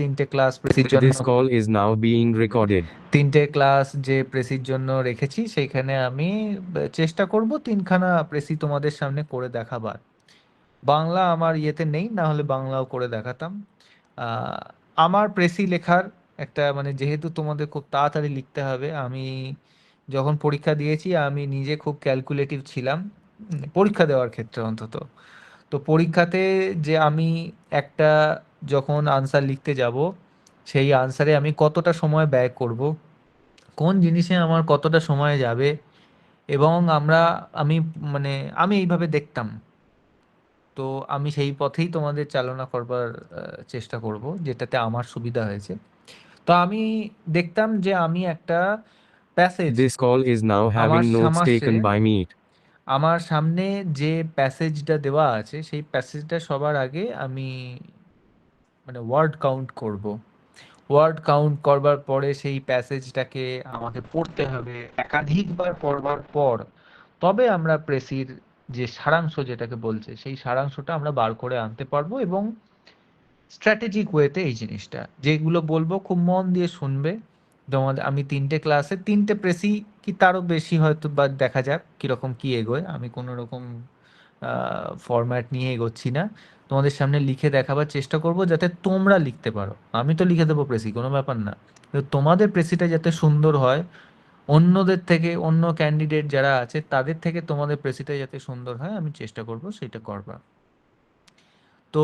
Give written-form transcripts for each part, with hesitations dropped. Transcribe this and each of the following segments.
তিনটে ক্লাস প্রেসির জন্য This call is now being recorded. তিনটে ক্লাস যে প্রেসির জন্য রেখেছি সেইখানে আমি চেষ্টা করব তিনখানা প্রেসি তোমাদের সামনে করে দেখাবার। বাংলা আমার ইয়েতে নেই, না হলে বাংলাও করে দেখাতাম। আমার প্রেসি লেখার একটা মানে যেহেতু তোমাদের খুব তাড়াতাড়ি লিখতে হবে, আমি যখন পরীক্ষা দিয়েছি আমি নিজে খুব ক্যালকুলেটিভ ছিলাম, পরীক্ষা দেওয়ার ক্ষেত্রে অন্তত। তো পরীক্ষাতে যে আমি একটা যখন আনসার লিখতে যাব, সেই আনসারে আমি কতটা সময় ব্যয় করব, কোন জিনিসে আমার কতটা সময় যাবে, এবং আমি মানে আমি এইভাবে দেখতাম। তো আমি সেই পথেই তোমাদের চালনা করবার চেষ্টা করব, যেটাতে আমার সুবিধা হয়েছে। তো আমি দেখতাম যে আমি একটা passage This call is now আমার having notes সামাসে taken by me. আমার সামনে যে প্যাসেজটা দেওয়া আছে সেই প্যাসেজটা সবার আগে আমি মানে ওয়ার্ড কাউন্ট করব। ওয়ার্ড কাউন্ট করবার পরে সেই প্যাসেজটাকে আমাকে পড়তে হবে একাধিকবার, পড়বার পর তবে আমরা প্রেসির যে সারাংশ যেটাকে বলছে সেই সারাংশটা আমরা বার করে আনতে পারবো। এবং স্ট্র্যাটেজিক ওয়েতে এই জিনিসটা যেগুলো বলবো খুব মন দিয়ে শুনবে। তোমাদের আমি তিনটে ক্লাসে তিনটে প্রেসি কি তারও বেশি হয়তো, বা দেখা যাক কীরকম কী এগোয়। আমি কোনো রকম ফরম্যাট নিয়ে এগোচ্ছি না, তোমাদের সামনে লিখে দেখাবার চেষ্টা করব যাতে তোমরা লিখতে পারো। আমি তো লিখে দেবো প্রেসি, কোনো ব্যাপার না, কিন্তু তোমাদের প্রেসিটা যাতে সুন্দর হয়, অন্যদের থেকে, অন্য ক্যান্ডিডেট যারা আছে তাদের থেকে তোমাদের প্রেসিটা যাতে সুন্দর হয় আমি চেষ্টা করব সেটা করবার। তো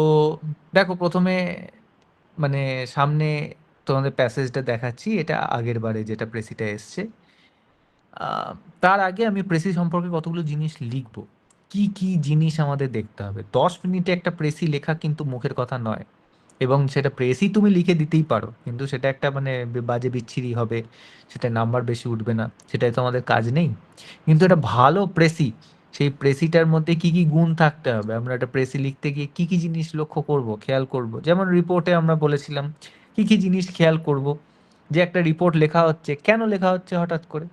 দেখো প্রথমে মানে সামনে তোমাদের প্যাসেজটা দেখাচ্ছি, এটা আগের বারে যেটা প্রেসিটা এসছে। তার আগে আমি প্রেসি সম্পর্কে কতগুলো জিনিস লিখব। কি কি জিনিস আমাদের দেখতে হবে, 10 মিনিটে একটা প্রেসি লেখা কিন্তু মুখের কথা নয়। এবং সেটা প্রেসই তুমি লিখে দিতেই পারো, কিন্তু সেটা একটা মানে বাজে বিচ্ছিরি হবে, সেটা নাম্বার বেশি উঠবে না, সেটাই তো আমাদের কাজ নেই। কিন্তু এটা ভালো প্রেসি, সেই প্রেসিটার মধ্যে কি কি গুণ থাকতে হবে, আমরা একটা প্রেসি লিখতে গিয়ে কি কি জিনিস লক্ষ্য করব, খেয়াল করব। যেমন রিপোর্টে আমরা বলেছিলাম কি কি জিনিস খেয়াল করব, যে একটা রিপোর্ট লেখা হচ্ছে, কেন লেখা হচ্ছে হঠাৎ করে,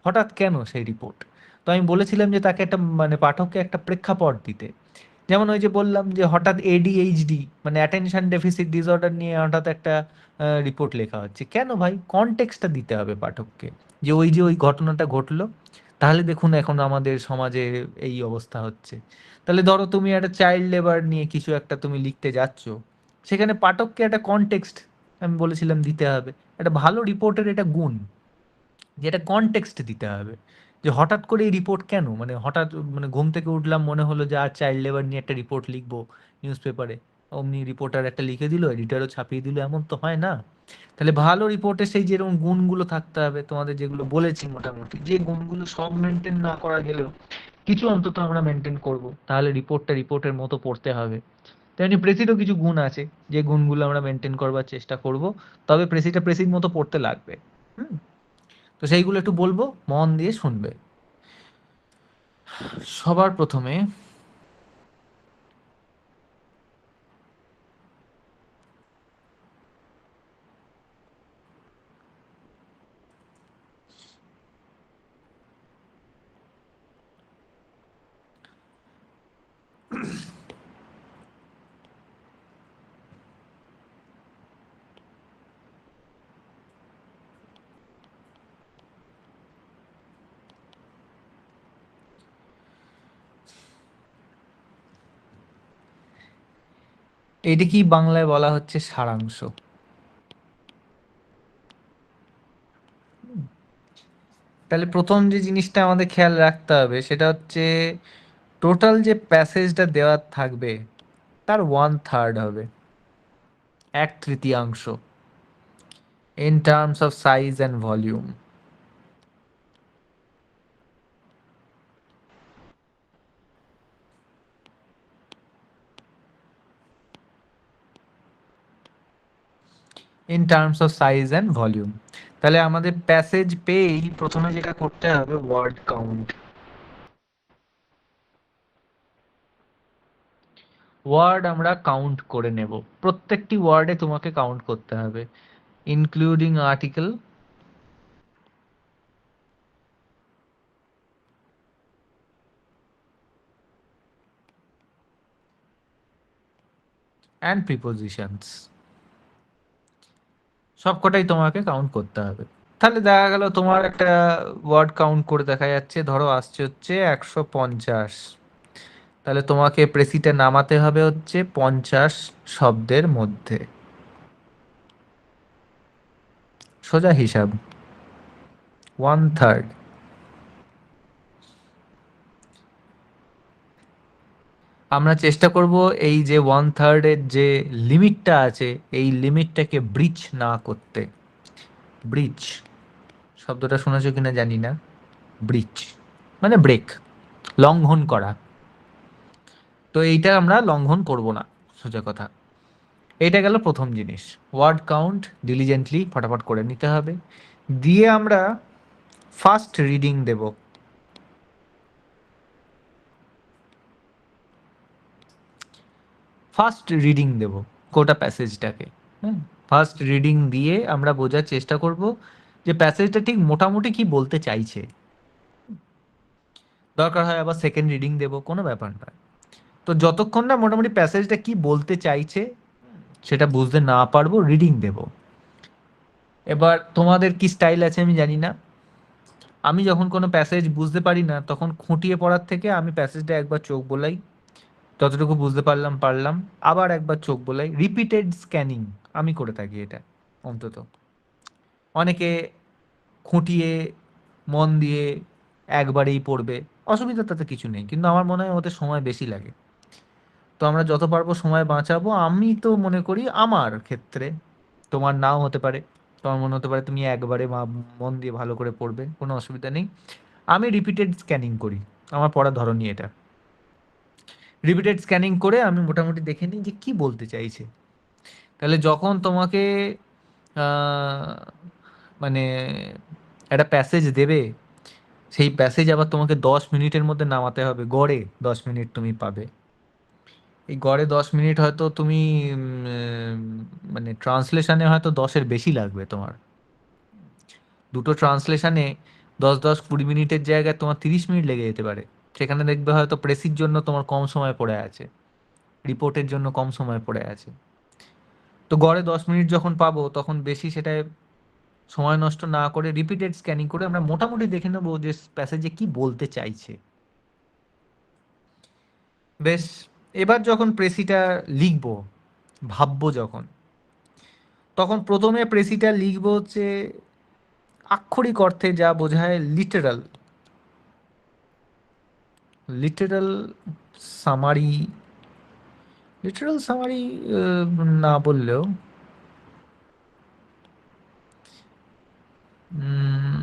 হঠাৎ কেন সেই রিপোর্ট। তো আমি বলেছিলাম যে তাকে একটা মানে পাঠককে একটা প্রেক্ষাপট দিতে। যেমন ওই যে বললাম যে হঠাৎ এডিএইচডি মানে অ্যাটেনশন ডেফিসিট ডিসঅর্ডার নিয়ে হঠাৎ একটা রিপোর্ট লেখা হচ্ছে, কেন ভাই, কনটেক্সটটা দিতে হবে পাঠককে, যে ওই ঘটনাটা ঘটলো, তাহলে দেখুন এখন আমাদের সমাজে এই অবস্থা হচ্ছে। তাহলে ধরো তুমি একটা চাইল্ড লেবার নিয়ে কিছু একটা তুমি লিখতে যাচ্ছ, সেখানে পাঠককে একটা কনটেক্সট আমি বলেছিলাম দিতে হবে। একটা ভালো রিপোর্টের এটা গুণ, যেটা কনটেক্সট দিতে হবে, যে হঠাৎ করে এই রিপোর্ট কেন, মানে হঠাৎ মানে ঘুম থেকে উঠলাম মনে হলো যে আর চাইল্ড লেবার নিয়ে একটা রিপোর্ট লিখবো নিউজ পেপারে, অমনি রিপোর্টার একটা লিখে দিল, এডিটারও ছাপিয়ে দিল, এমন তো হয় না। তাহলে ভালো রিপোর্টে সেই যেরকম গুণগুলো থাকতে হবে, তোমাদের যেগুলো বলেছি মোটামুটি, যে গুণগুলো সব মেনটেন না করা গেলেও কিছু অন্তত আমরা মেনটেন করব, তাহলে রিপোর্টটা রিপোর্টের মতো পড়তে হবে। তেমনি প্রেসিডও কিছু গুণ আছে, যে গুণগুলো আমরা মেনটেন করবার চেষ্টা করব, তবে প্রেসিটা প্রেসির মতো পড়তে লাগবে। হুম। তো সেইগুলো একটু বলবো, মন দিয়ে শুনবে। সবার প্রথমে এইটা কি বাংলায় বলা হচ্ছে সারাংশ। তাহলে প্রথম যে জিনিসটা আমাদের খেয়াল রাখতে হবে সেটা হচ্ছে টোটাল যে প্যাসেজটা দেওয়া থাকবে তার 1/3 হবে, 1/3 in terms of size and volume. In terms of size and volume. তাহলে আমাদের প্যাসেজ পেয়েই প্রথমে যেটা করতে হবে ওয়ার্ড কাউন্ট। ওয়ার্ড আমরা কাউন্ট করে নেব, প্রত্যেকটি ওয়ার্ডে তোমাকে কাউন্ট করতে হবে, ইনক্লুডিং আর্টিকেল অ্যান্ড প্রিপোজিশনস। সবকটাই তোমাকে কাউন্ট করতে হবে। তাহলে দেখা গেল তোমার একটা ওয়ার্ড কাউন্ট করে দেখা যাচ্ছে, ধরো আসছে হচ্ছে 150। তাহলে তোমাকে প্রেসিটা নামাতে হবে হচ্ছে 50 শব্দের মধ্যে। সোজা হিসাব, 1/3। আমরা চেষ্টা করব এই যে 1/3-এর যে লিমিটটা আছে, এই লিমিটটাকে ব্রিচ না করতে। ব্রিচ শব্দটা শুনেছো কিনা জানি না। ব্রিচ মানে ব্রেক, লঙ্ঘন করা। তো এইটা আমরা লঙ্ঘন করব না, সোজা কথা। এইটা গেল প্রথম জিনিস। ওয়ার্ড কাউন্ট ডিলিজেন্টলি ফটাফট করে নিতে হবে। দিয়ে আমরা ফার্স্ট রিডিং দেব। ফার্স্ট রিডিং দেব গোটা প্যাসেজটাকে। হ্যাঁ, ফার্স্ট রিডিং দিয়ে আমরা বোঝার চেষ্টা করব যে প্যাসেজটা ঠিক মোটামুটি কি বলতে চাইছে। দরকার হয় আবার সেকেন্ড রিডিং দেব, কোনো ব্যাপার নয়। তো যতক্ষণ না মোটামুটি প্যাসেজটা কি বলতে চাইছে সেটা বুঝতে না পারবো, রিডিং দেব। এবার তোমাদের কি স্টাইল আছে আমি জানি না। আমি যখন কোনো প্যাসেজ বুঝতে পারি না তখন খুঁটিয়ে পড়ার থেকে আমি প্যাসেজটা একবার চোখ বোলাই, যতটুকু বুঝতে পারলাম পারলাম, আবার একবার চোখ বোলাই। রিপিটেড স্ক্যানিং আমি করে থাকি এটা অন্তত। অনেকে খুঁটিয়ে মন দিয়ে একবারেই পড়বে, অসুবিধা তাতে কিছু নেই, কিন্তু আমার মনে হয় ওতে সময় বেশি লাগে। তো আমরা যত পারবো সময় বাঁচাবো। আমি তো মনে করি আমার ক্ষেত্রে, তোমার নাও হতে পারে, তোমার মনে হতে পারে তুমি একবারে মন দিয়ে ভালো করে পড়বে, কোনো অসুবিধা নেই। আমি রিপিটেড স্ক্যানিং করি, আমার পড়ার ধরনই এটা। রিপিটেড স্ক্যানিং করে আমি মোটামুটি দেখে নিই যে কি বলতে চাইছে। তাহলে যখন তোমাকে আহ, মানে একটা প্যাসেজ দেবে, সেই প্যাসেজ আবার তোমাকে 10 মিনিটের মধ্যে নামাতে হবে, গড়ে 10 মিনিট তুমি পাবে। এই গড়ে 10 মিনিট হয়তো তুমি মানে ট্রান্সলেশনে হয়তো 10-এর বেশি লাগবে তোমার। দুটো ট্রান্সলেশনে 10-10 20 মিনিটের জায়গায় তোমার 30 মিনিট লেগে যেতে পারে। সেখানে দেখবে হয়তো প্রেসির জন্য তোমার কম সময় পড়ে আছে, রিপোর্টের জন্য কম সময় পড়ে আছে। তো গড়ে 10 মিনিট যখন পাবো তখন বেশি সেটায় সময় নষ্ট না করে রিপিটেড স্ক্যানিং করে আমরা মোটামুটি দেখে নেবো যে প্যাসেজে কি বলতে চাইছে। বেশ, এবার যখন প্রেসিটা লিখবো, ভাববো যখন, তখন প্রথমে প্রেসিটা লিখবো হচ্ছে আক্ষরিক অর্থে যা বোঝায় literal. Literal summary, literal summary না বললেও উম,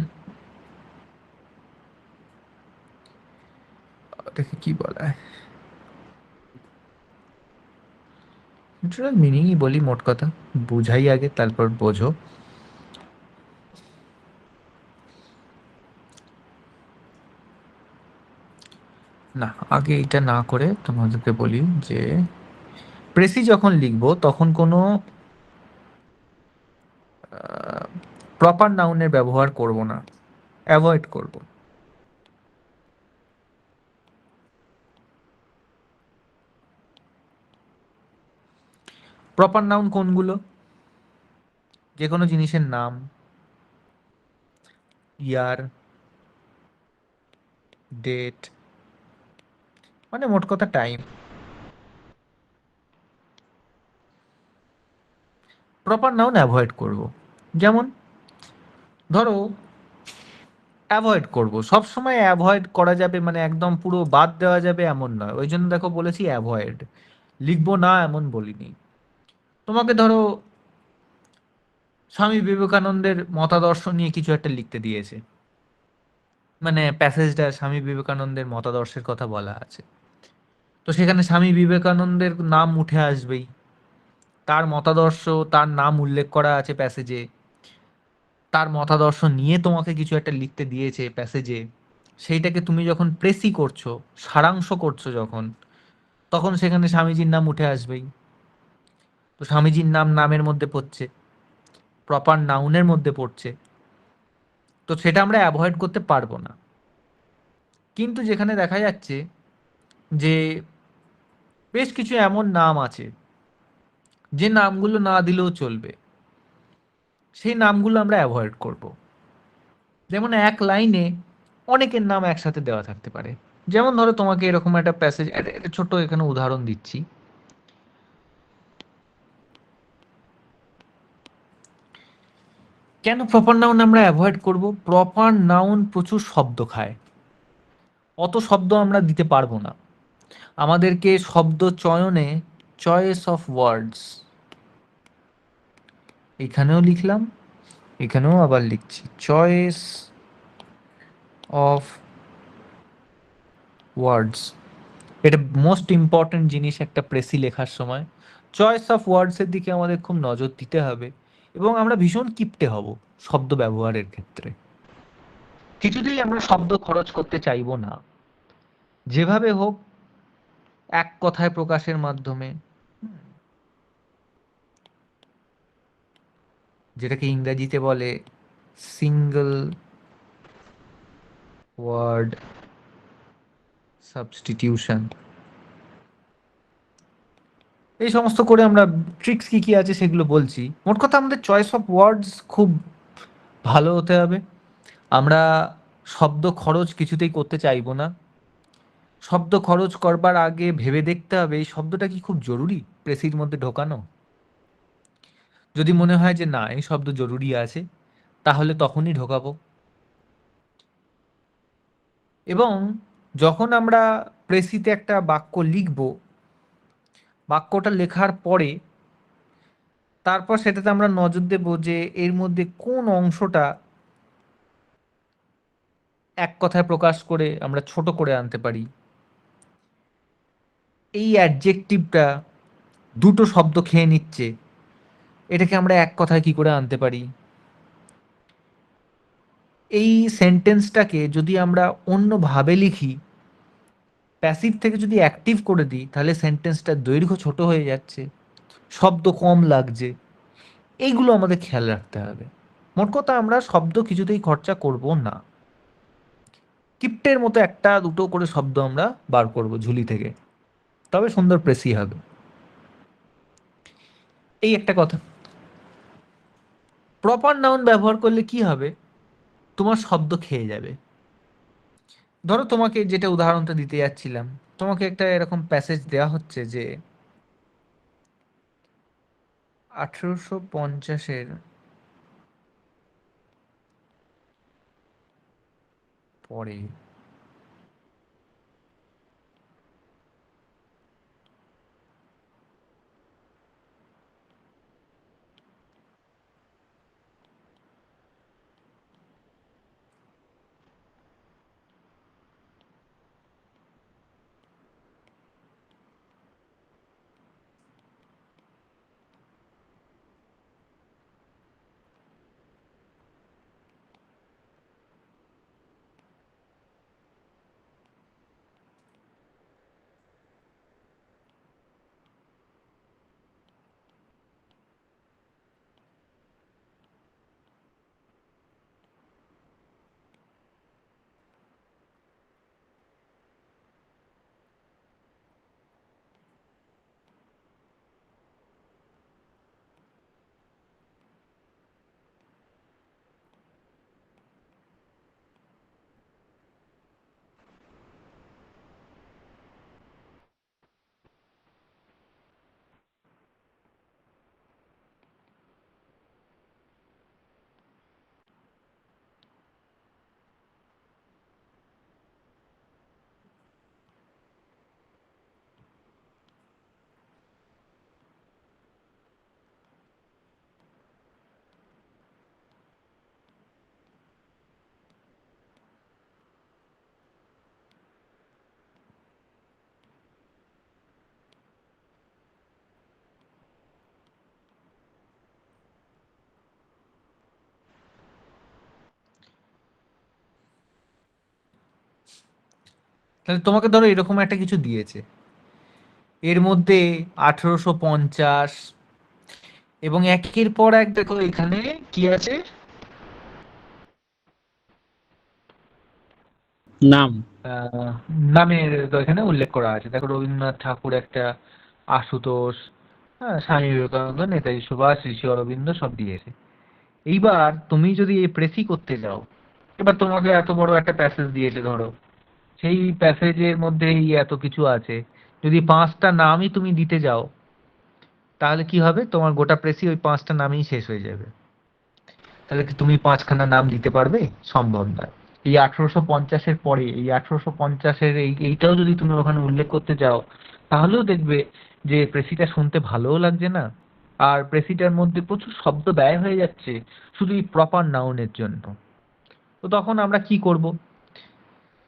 ওটাকে কি বলা হয়, লিটারাল মিনিংই বলি মোট কথা। বুঝাই আগে তারপর বোঝো। না, আগে এটা না করে তোমাদেরকে বলি যে প্রেসি যখন লিখবো তখন কোনো প্রপার নাউনের ব্যবহার করব না, অ্যাভয়েড করব। প্রপার নাউন কোনগুলো? যে কোনো জিনিসের নাম, ইয়ার, ডেট, মানে মোট কথা টাইম। প্রপার নাউন অ্যাভয়েড করব। যেমন ধরো, অ্যাভয়েড করব, সব সময় অ্যাভয়েড করা যাবে মানে একদম পুরো বাদ দেওয়া যাবে এমন নয়, ওই জন্য দেখো বলেছি অ্যাভয়েড, লিখবো না এমন বলিনি। তোমাকে ধরো স্বামী বিবেকানন্দের মতাদর্শ নিয়ে কিছু একটা লিখতে দিয়েছে, মানে প্যাসেজটা স্বামী বিবেকানন্দের মতাদর্শের কথা বলা আছে, তো সেখানে স্বামী বিবেকানন্দের নাম উঠে আসবেই, তার মতাদর্শ, তার নাম উল্লেখ করা আছে প্যাসেজে, তার মতাদর্শ নিয়ে তোমাকে কিছু একটা লিখতে দিয়েছে প্যাসেজে। সেইটাকে তুমি যখন প্রেসি করছো, সারাংশ করছো যখন, তখন সেখানে স্বামীজির নাম উঠে আসবেই। তো স্বামীজির নাম নামের মধ্যে পড়ছে, প্রপার নাউনের মধ্যে পড়ছে, তো সেটা আমরা অ্যাভয়েড করতে পারবো না। কিন্তু যেখানে দেখা যাচ্ছে যে বেশ কিছু এমন নাম আছে যে নামগুলো না দিলেও চলবে, সেই নামগুলো আমরা অ্যাভয়েড করব। যেমন এক লাইনে অনেকের নাম একসাথে দেওয়া থাকতে পারে। যেমন ধরো তোমাকে এরকম একটা প্যাসেজ, একটা ছোট্ট এখানে উদাহরণ দিচ্ছি। কেন প্রপার নাউন আমরা অ্যাভয়েড করব? প্রপার নাউন প্রচুর শব্দ খায়, অত শব্দ আমরা দিতে পারবো না। আমাদেরকে শব্দ চয়নে চয়েস অফ ওয়ার্ডস, এখানেও লিখলাম, এখানেও আবার লিখছি, চয়েস অফ ওয়ার্ডস। এটা মোস্ট ইম্পর্ট্যান্ট জিনিস একটা প্রেসি লেখার সময়। চয়েস অফ ওয়ার্ডসের দিকে আমাদের খুব নজর দিতে হবে, এবং আমরা ভীষণ কিপ্টে হব শব্দ ব্যবহারের ক্ষেত্রে। কিছুতেই আমরা শব্দ খরচ করতে চাইবো না, যেভাবে হোক এক কথায় প্রকাশের মাধ্যমে, যেটাকে ইংরেজিতে বলে সিঙ্গল ওয়ার্ড সাবস্টিটিউশন। এই সমস্ত করে আমরা ট্রিক্স কি কি আছে সেগুলো বলছি। মোট কথা আমাদের চয়েস অফ ওয়ার্ডস খুব ভালো হতে হবে। আমরা শব্দ খরচ কিছুতেই করতে চাইবো না। শব্দ খরচ করবার আগে ভেবে দেখতে হবে এই শব্দটা কি খুব জরুরি প্রেসির মধ্যে ঢোকানো। যদি মনে হয় যে না, এই শব্দ জরুরি আছে, তাহলে তখনই ঢোকাবো। এবং যখন আমরা প্রেসিতে একটা বাক্য লিখব, বাক্যটা লেখার পরে তারপর সেটাতে আমরা নজর দেব যে এর মধ্যে কোন অংশটা এক কথায় প্রকাশ করে আমরা ছোট করে আনতে পারি। এই অ্যাডজেক্টিভটা দুটো শব্দ খেয়ে নিচ্ছে, এটাকে আমরা এক কথায় কি করে আনতে পারি। এই সেন্টেন্সটাকে যদি আমরা অন্যভাবে লিখি, প্যাসিভ থেকে যদি অ্যাক্টিভ করে দিই, তাহলে সেন্টেন্সটার দৈর্ঘ্য ছোট হয়ে যাচ্ছে, শব্দ কম লাগছে। এইগুলো আমাদের খেয়াল রাখতে হবে। মোট কথা আমরা শব্দ কিছুতেই খরচা করব না। কিপ্টের মতো একটা দুটো করে শব্দ আমরা বার করব ঝুলি থেকে, তবে সুন্দর প্রেসি হবে। এই একটা কথা। প্রপার নাউন ব্যবহার করলে কি হবে? তোমার শব্দ খেয়ে যাবে। ধরো তোমাকে যেটা উদাহরণটা দিতে যাচ্ছিলাম, তোমাকে একটা এরকম প্যাসেজ দেওয়া হচ্ছে যে 1850-এর পরে তাহলে তোমাকে ধরো এরকম একটা কিছু দিয়েছে, এর মধ্যে 1850 এবং একের পর এক দেখো এখানে কি আছে, নাম। আহ, নামের তো এখানে উল্লেখ করা আছে। দেখো রবীন্দ্রনাথ ঠাকুর একটা, আশুতোষ, হ্যাঁ, স্বামী বিবেকানন্দ, নেতাজি সুভাষ, ঋষি অরবিন্দ সব দিয়েছে। এইবার তুমি যদি এই প্রেসি করতে যাও, এবার তোমাকে এত বড় একটা প্যাসেজ দিয়েছে ধরো, সেই প্যাসেজের মধ্যেই এত কিছু আছে, যদি 5টা নামই তুমি দিতে যাও, তাহলে কি হবে? তোমার গোটা প্রেসি ওই 5টা নামেই শেষ হয়ে যাবে। তাহলে কি তুমি 5খানা নাম দিতে পারবে? সম্ভব নয়। এই 1850-এর পরে, এই 1850-এর এইটাও যদি তুমি ওখানে উল্লেখ করতে যাও, তাহলেও দেখবে যে প্রেসিটা শুনতে ভালোও লাগছে না, আর প্রেসিটার মধ্যে প্রচুর শব্দ ব্যয় হয়ে যাচ্ছে শুধু এই প্রপার নাউনের জন্য। তো তখন আমরা কি করব?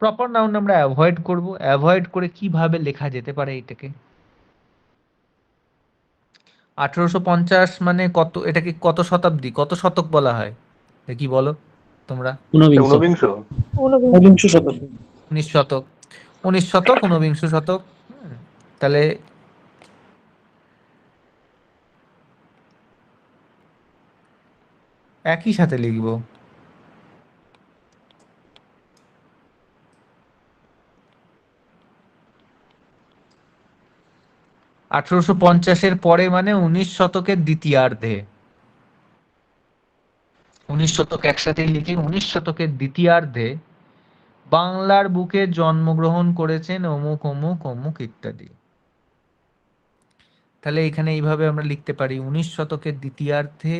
প্রপার নাউন আমরা অ্যাভয়েড করব। অ্যাভয়েড করে কিভাবে লেখা যেতে পারে এটাকে? 1850 মানে কত? এটাকে কত শতাব্দী, কত শতক বলা হয়? এটা কি বলো তোমরা? ঊনবিংশ। ঊনবিংশ। ঊনবিংশ শতাব্দী। 19 শতক। 19 শতক, ঊনবিংশ শতক। তাহলে একই সাথে লিখবো। আঠারোশো পঞ্চাশের পরে মানে 19 শতকের দ্বিতীয়ার্ধে। 19 শতক একসাথেই লিখি। 19 শতকের দ্বিতীয়ার্ধে বাংলার বুকে জন্মগ্রহণ করেছেন অমুক অমুক অমুক ইত্যাদি। তাহলে এখানে এইভাবে আমরা লিখতে পারি, 19 শতকের দ্বিতীয়ার্ধে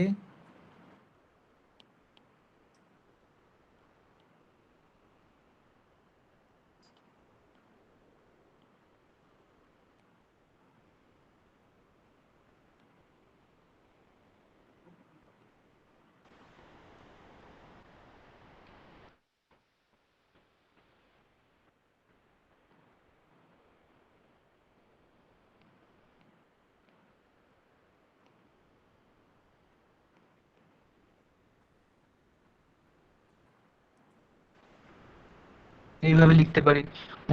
এইভাবে লিখতে পারি,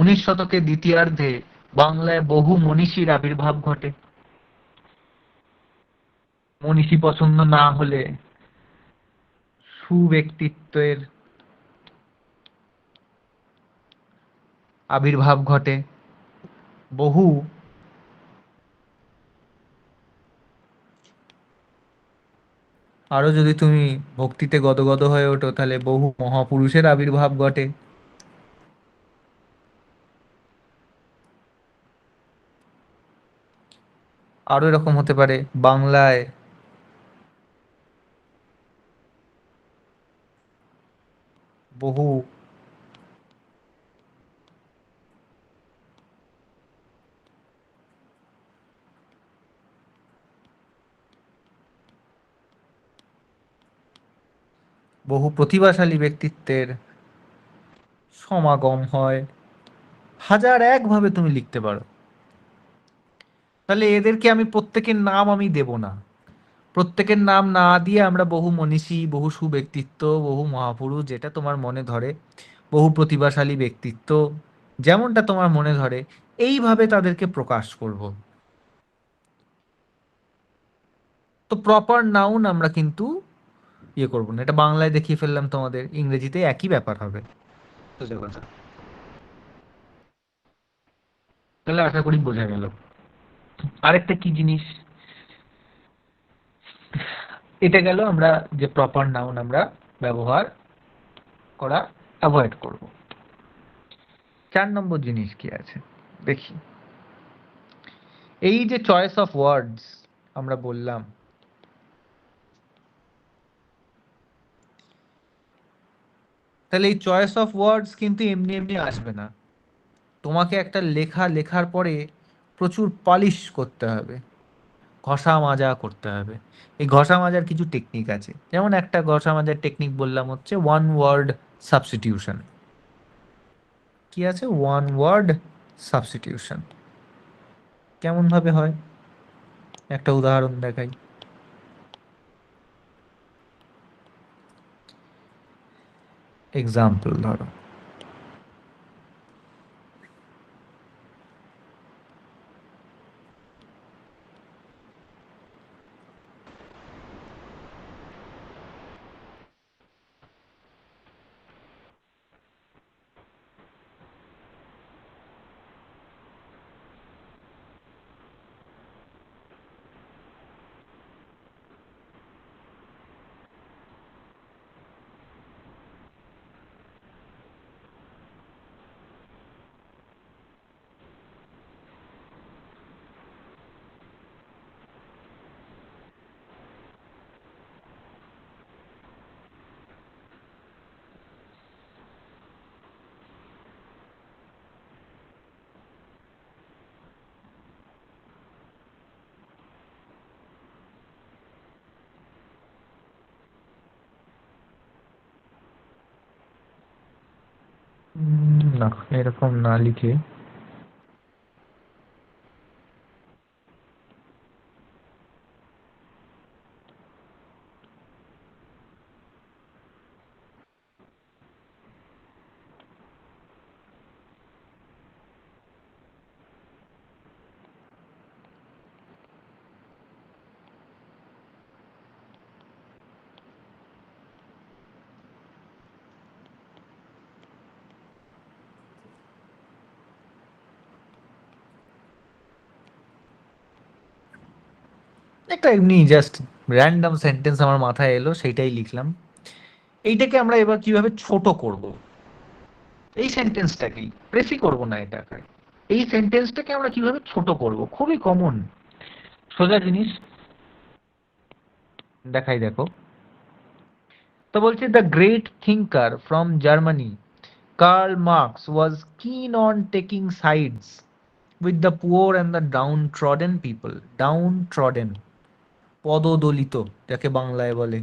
19 শতকের দ্বিতীয়ার্ধে বাংলায় বহু মনীষীর আবির্ভাব ঘটে। মনীষী পছন্দ না হলে সুব্যক্তিত্বের আবির্ভাব ঘটে। বহু আরো যদি তুমি ভক্তিতে গদগদ হয়ে ওঠো, তাহলে বহু মহাপুরুষের আবির্ভাব ঘটে। আরো এরকম হতে পারে, বাংলায় বহু বহু প্রতিভাশালী ব্যক্তিত্বের সমাগম হয়। হাজার একভাবে তুমি লিখতে পারো। তাহলে এদেরকে আমি প্রত্যেকের নাম আমি দেব না। প্রত্যেকের নাম না দিয়ে আমরা বহু মনীষী, বহু সুব্যক্তিত্ব, বহু মহাপুরুষ, যেটা তোমার মনে ধরে, বহু প্রতিভাশালী ব্যক্তিত্ব, যেমনটা তোমার মনে ধরে, এইভাবে তাদেরকে প্রকাশ করব। তো প্রপার নাউন আমরা কিন্তু ইয়ে করবো না। এটা বাংলায় দেখিয়ে ফেললাম তোমাদের, ইংরেজিতে একই ব্যাপার হবে। সোজা কথা। তাহলে আশা করি বোঝা গেল। আরেকটা কি জিনিস, এটা গেল আমরা যে প্রপার নাউন আমরা ব্যবহার করা অ্যাভয়েড করব। 4 নম্বর জিনিস কি আছে দেখি। এই যে চয়েস অফ ওয়ার্ডস আমরা বললাম, তাহলে এই চয়েস অফ ওয়ার্ডস কিন্তু এমনি এমনি আসবে না। তোমাকে একটা লেখা লেখার পরে প্রচুর পালিশ করতে হবে, ঘষা মাজা করতে হবে। এই ঘষা মাজার কিছু টেকনিক আছে। যেমন একটা ঘষা মাজার টেকনিক বললাম হচ্ছে ওয়ান ওয়ার্ড সাবস্টিটিউশন। কি আছে? One word substitution. কেমন ভাবে হয় একটা উদাহরণ দেখাই। এক্সাম্পল ধরো, না, এরকম না লিখে একটা এমনি জাস্ট র্যান্ডম সেন্টেন্স আমার মাথায় এলো, সেইটাই লিখলাম। এইটাকে আমরা এবার কিভাবে ছোট করব, এই সেন্টেন্সটাকেই প্রেসি করব না এটাকে, এই সেন্টেন্সটাকে আমরা কিভাবে ছোট করব, খুবই কমন সোজা জিনিস। দেখাই, দেখো। তো বলছে the great thinker from Germany Karl Marx was keen on taking sides with the poor and the downtrodden people. Downtrodden, পদদলিত যাকে বাংলায় বলে।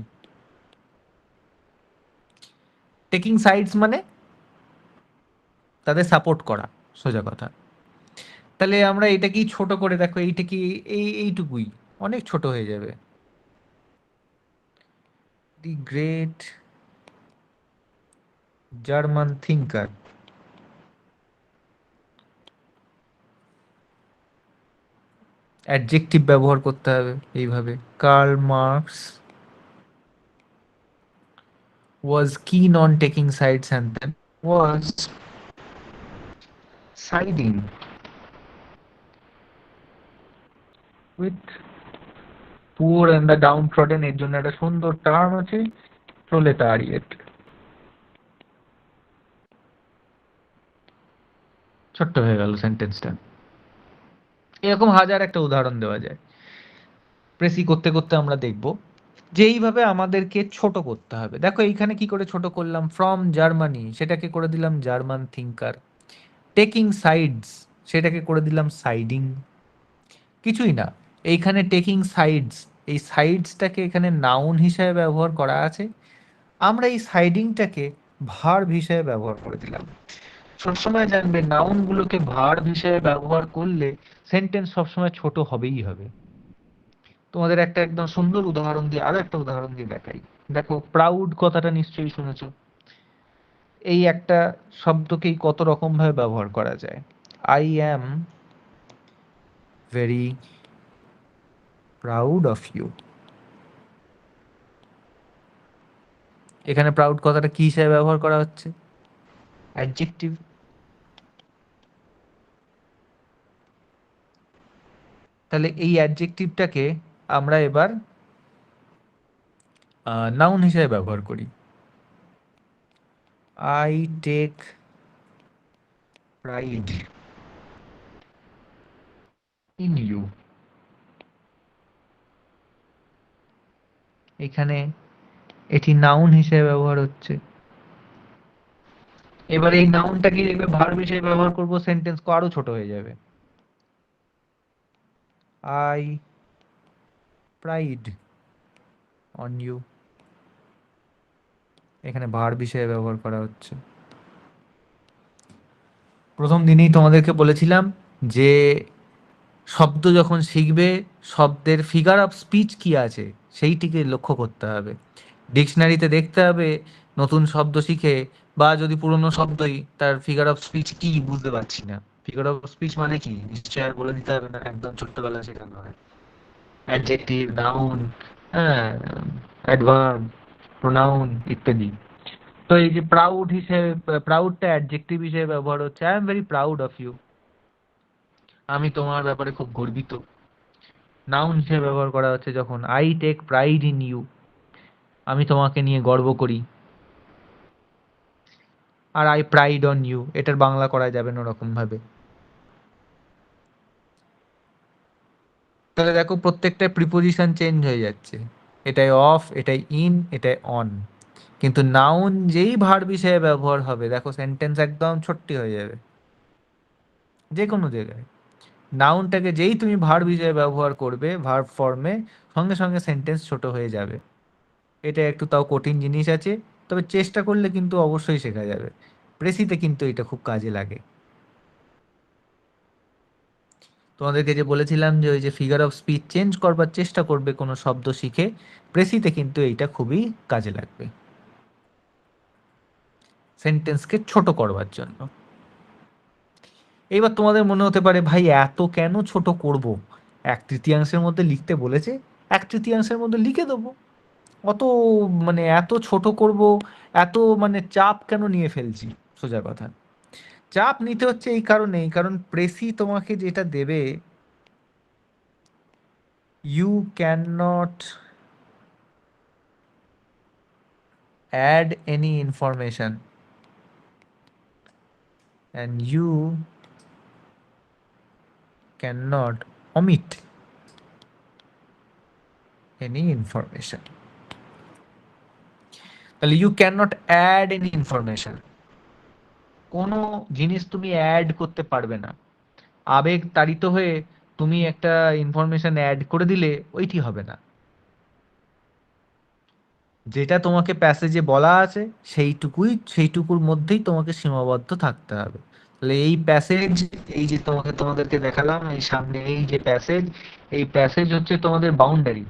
টেকিং সাইডস মানে তাদের সাপোর্ট করা, সোজা কথা। তাহলে আমরা এটাকেই ছোট করে, দেখো এইটা কি, এইটুকুই অনেক ছোট হয়ে যাবে। দি গ্রেট জার্মান থিঙ্কার, অ্যাডজেক্টিভ ব্যবহার করতে হবে এইভাবে। Karl Marx was keen on taking sides and then was siding with poor and the downtrodden। এর জন্য একটা সুন্দর টার্ম আছে, প্রোলেটারিয়েট। ছোট্ট হয়ে গেল সেন্টেন্সটা। এরকম হাজার একটা উদাহরণ দেওয়া যায়। প্রেসি করতে করতে আমরা দেখব যে এইভাবে আমাদেরকে ছোট করতে হবে। দেখো এইখানে কি করে ছোট করলাম, ফ্রম জার্মানি সেটাকে করে দিলাম জার্মান থিঙ্কার, টেকিং সাইডস সেটাকে করে দিলাম সাইডিং। কিছুই না, এইখানে টেকিং সাইডস, এই সাইডসটাকে এখানে নাউন হিসেবে ব্যবহার করা আছে, আমরা এই সাইডিংটাকে ভার্ব হিসেবে ব্যবহার করে দিলাম। সবসময় জানবে নাউনগুলোকে ভার্ব হিসেবে ব্যবহার করলে সেন্টেন্স সবসময় ছোট হবেই হবে। তোমাদের একটা একদম সুন্দর উদাহরণ দিয়ে, আরো একটা উদাহরণ দিয়ে দেখাই। দেখো, প্রাউড কথাটা নিশ্চয়ই শুনেছো। এই একটা শব্দকেই কত রকম ভাবে ব্যবহার করা যায়। I am very proud of you. এখানে প্রাউড কথাটা কি হিসেবে ব্যবহার করা হচ্ছে, অ্যাডজেক্টিভ। তাহলে এই অ্যাডজেক্টিভটাকে আমরা এবার নাউন হিসেবে ব্যবহার করি। I take pride in you. এখানে এটি নাউন হিসেবে ব্যবহার হচ্ছে। এবার এই নাউনটাকে দেখবে ভার্ব হিসেবে ব্যবহার করব, সেন্টেন্স আরো ছোট হয়ে যাবে। আই প্রাইড অন ইউ, এখানে ভার্ব হিসেবে ব্যবহার করা হচ্ছে। প্রথম দিনেই তোমাদেরকে বলেছিলাম যে শব্দ যখন শিখবে, শব্দের ফিগার অফ স্পিচ কি আছে সেইটিকে লক্ষ্য করতে হবে। ডিকশনারিতে দেখতে হবে নতুন শব্দ শিখে, বা যদি পুরনো শব্দই, তার ফিগার অফ স্পিচ কি বুঝতে পারছি না। ফিগার অফ স্পিচ মানে কি নিশ্চয় আর বলে দিতে হবে না, একদম ছোট্টবেলা শেখানো হয়। অ্যাডজেক্টিভ, নাউন, হ্যাঁ, অ্যাডভার্ব, প্রোনাউন ইত্যাদি। তো এই যে প্রাউড হিসেবে, প্রাউডটা অ্যাডজেক্টিভ হিসেবে ব্যবহার হচ্ছে। I am very proud of you, আমি তোমার ব্যাপারে খুব গর্বিত। নাউন হিসেবে ব্যবহার করা হচ্ছে যখন I take pride in you, আমি তোমাকে নিয়ে গর্ব করি। আর আই প্রাইড অন ইউ, এটার বাংলা করা যাবে না ওরকম ভাবে। তাহলে দেখো প্রত্যেকটা প্রিপোজিশন চেঞ্জ হয়ে যাচ্ছে, এটাই অফ, এটাই ইন, এটাই অন। কিন্তু নাউন যেই ভার্ব হিসেবে ব্যবহার হবে, দেখো সেন্টেন্স একদম ছোট্ট হয়ে যাবে যে কোনো জায়গায়। নাউনটাকে যেই তুমি ভার্ব হিসেবে ব্যবহার করবে, ভার্ব ফর্মে, সঙ্গে সঙ্গে সেন্টেন্স ছোট হয়ে যাবে। এটা একটু তাও কঠিন জিনিস আছে, তবে চেষ্টা করলে কিন্তু অবশ্যই শেখা যাবে। প্রেসিতে কিন্তু এটা খুব কাজে লাগে। তোমাদেরকে যে বলেছিলাম যে ওই যে ফিগার অফ স্পিচ চেঞ্জ করবার চেষ্টা করবে কোনো শব্দ শিখে, প্রেসিতে কিন্তু এইটা খুবই কাজে লাগবে সেন্টেন্সকে ছোট করবার জন্য। এইবার তোমাদের মনে হতে পারে ভাই এত কেন ছোট করব, 1/3 মধ্যে লিখতে বলেছে, 1/3 মধ্যে লিখে দেবো, অত মানে এত ছোট করব, এত মানে চাপ কেন নিয়ে ফেলছি? সোজা কথা, চাপ নিতে হচ্ছে এই কারণেই, কারণ প্রেসি তোমাকে যেটা দেবে, you can not add any information and you can not omit any information। তাহলে you can not add any information, কোনো জিনিস তুমি অ্যাড করতে পারবে না। আবেগ তাড়িত হয়ে তুমি একটা ইনফরমেশন অ্যাড করে দিলে ওইটি হবে না। যেটা তোমাকে প্যাসেজে বলা আছে সেইটুকুর মধ্যেই তোমাকে সীমাবদ্ধ থাকতে হবে। তাহলে এই প্যাসেজ, এই যে তোমাদেরকে দেখালাম এই সামনে এই যে প্যাসেজ, এই প্যাসেজ হচ্ছে তোমাদের বাউন্ডারি,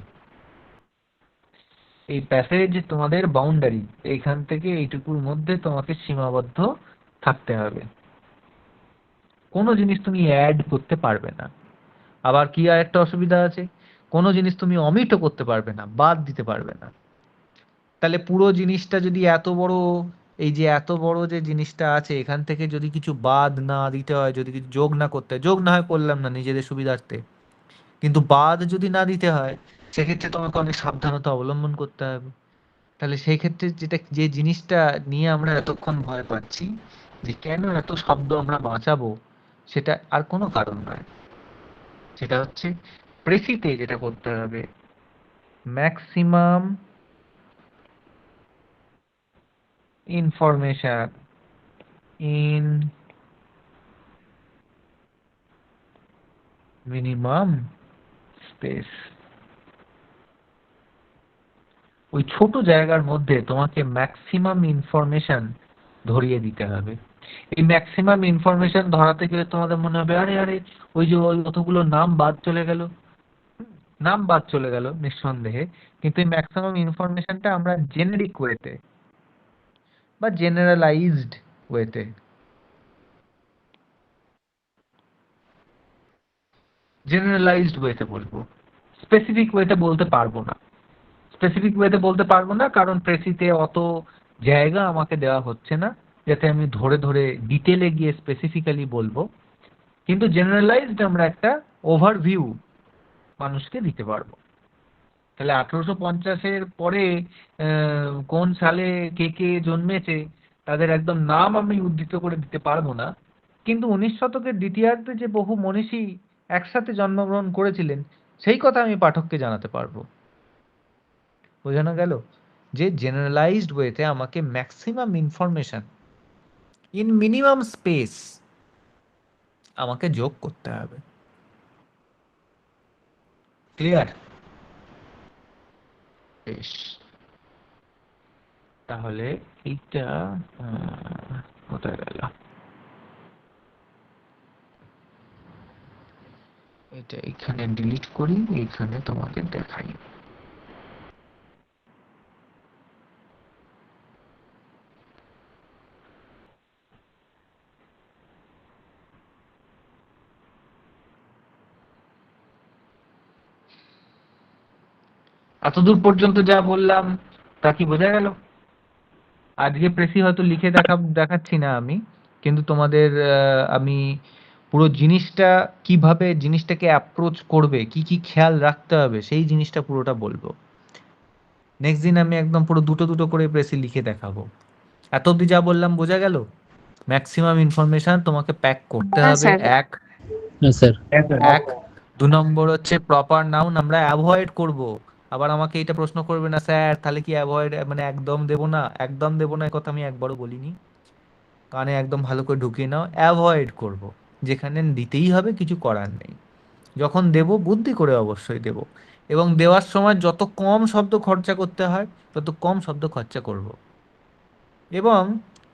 এই প্যাসেজ তোমাদের বাউন্ডারি, এইখান থেকে এইটুকুর মধ্যে তোমাকে সীমাবদ্ধ থাকতে হবে, কোনো জিনিস তুমি অ্যাড করতে পারবে না। আবার কি আর একটা অসুবিধা আছে, কোনো জিনিস তুমি অমিটও করতে পারবে না, বাদ দিতে পারবে না। তাহলে পুরো জিনিসটা যদি এত বড়, এই যে এত বড় যে জিনিসটা আছে এখান থেকে যদি কিছু বাদ না দিতে হয়, যদি কিছু যোগ না করতে হয়, যোগ না হয় করলাম না নিজেদের সুবিধার্থে, কিন্তু বাদ যদি না দিতে হয় সেক্ষেত্রে তোমাকে অনেক সাবধানতা অবলম্বন করতে হবে। তাহলে সেই ক্ষেত্রে যে জিনিসটা নিয়ে আমরা এতক্ষণ ভয় পাচ্ছি যে কেন এত শব্দ আমরা বাঁচাবো, সেটা আর কোনো কারণ নয়, সেটা হচ্ছে প্রেসিতে যেটা করতে হবে, maximum information in minimum space. ওই ছোট জায়গার মধ্যে তোমাকে ম্যাক্সিমাম ইনফরমেশন ধরিয়ে দিতে হবে। এই ম্যাক্সিমাম ইনফরমেশন ধরাতে গেলে তোমাদের মনে হবে আরে আরে ওই যে ওই কতগুলো নাম বাদ চলে গেল, নাম বাদ চলে গেল নিঃসন্দেহে, কিন্তু এই ম্যাক্সিমাম ইনফরমেশনটা আমরা জেনেরিক ওয়েতে বা জেনারেলাইজড ওয়েতে, জেনারেলাইজড ওয়েতে বলবো, স্পেসিফিক ওয়েতে বলতে পারবো না। স্পেসিফিক ওয়েতে বলতে পারবো না কারণ প্রেসিতে অত জায়গা আমাকে দেওয়া হচ্ছে না যাতে আমি ধরে ধরে ডিটেলে গিয়ে স্পেসিফিক্যালি বলবো, কিন্তু জেনারেলাইজড আমরা একটা ওভারভিউ মানুষকে দিতে পারবো। তাহলে 1850-এর পরে কোন সালে কে কে জন্মেছে তাদের একদম নাম আমি উদ্ধৃত করে দিতে পারবো না, কিন্তু 19 শতকের দ্বিতীয়ার্ধে যে বহু মনীষী একসাথে জন্মগ্রহণ করেছিলেন সেই কথা আমি পাঠককে জানাতে পারবো। বোঝানো গেল যে জেনারেলাইজড ওয়েতে আমাকে maximum information in minimum space আমাকে যোগ করতে হবে। ক্লিয়ার? বেশ, তাহলে এইটা কোথায় গেল, এটা এখানে ডিলিট করি, এখানে তোমাকে দেখাই। এতদূর পর্যন্ত যা বললাম তা কি বোঝা গেল? আজকে প্রেসি হয়তো লিখে দেখাচ্ছি না আমি, কিন্তু তোমাদের আমি পুরো জিনিসটা কিভাবে জিনিসটাকে অ্যাপ্রোচ করবে, কি কি খেয়াল রাখতে হবে সেই জিনিসটা পুরোটা বলবো। নেক্সট দিন আমি একদম পুরো দুটো দুটো করে প্রেসি লিখে দেখাবো। এত অব্দি যা বললাম বোঝা গেল? ম্যাক্সিমাম ইনফরমেশন তোমাকে প্যাক করতে হ্যাঁ হবে, স্যার। এক। হ্যাঁ স্যার। এক 2 নম্বর হচ্ছে প্রপার নাউন আমরা অ্যাভয়েড করব। আবার আমাকে এটা প্রশ্ন করবে না স্যার তাহলে কি অ্যাভয়েড মানে একদম দেব না, একদম দেব না, এই কথা আমি একবারও বলিনি। কানে একদম ভালো করে ঢুকিয়ে নাও, অ্যাভয়েড করব। যেখানে দিতেই হবে কিছু করার নেই, যখন দেব বুদ্ধি করে অবশ্যই দেব, এবং দেওয়ার সময় যত কম শব্দ খরচা করতে হয় তত কম শব্দ খরচা করব। এবং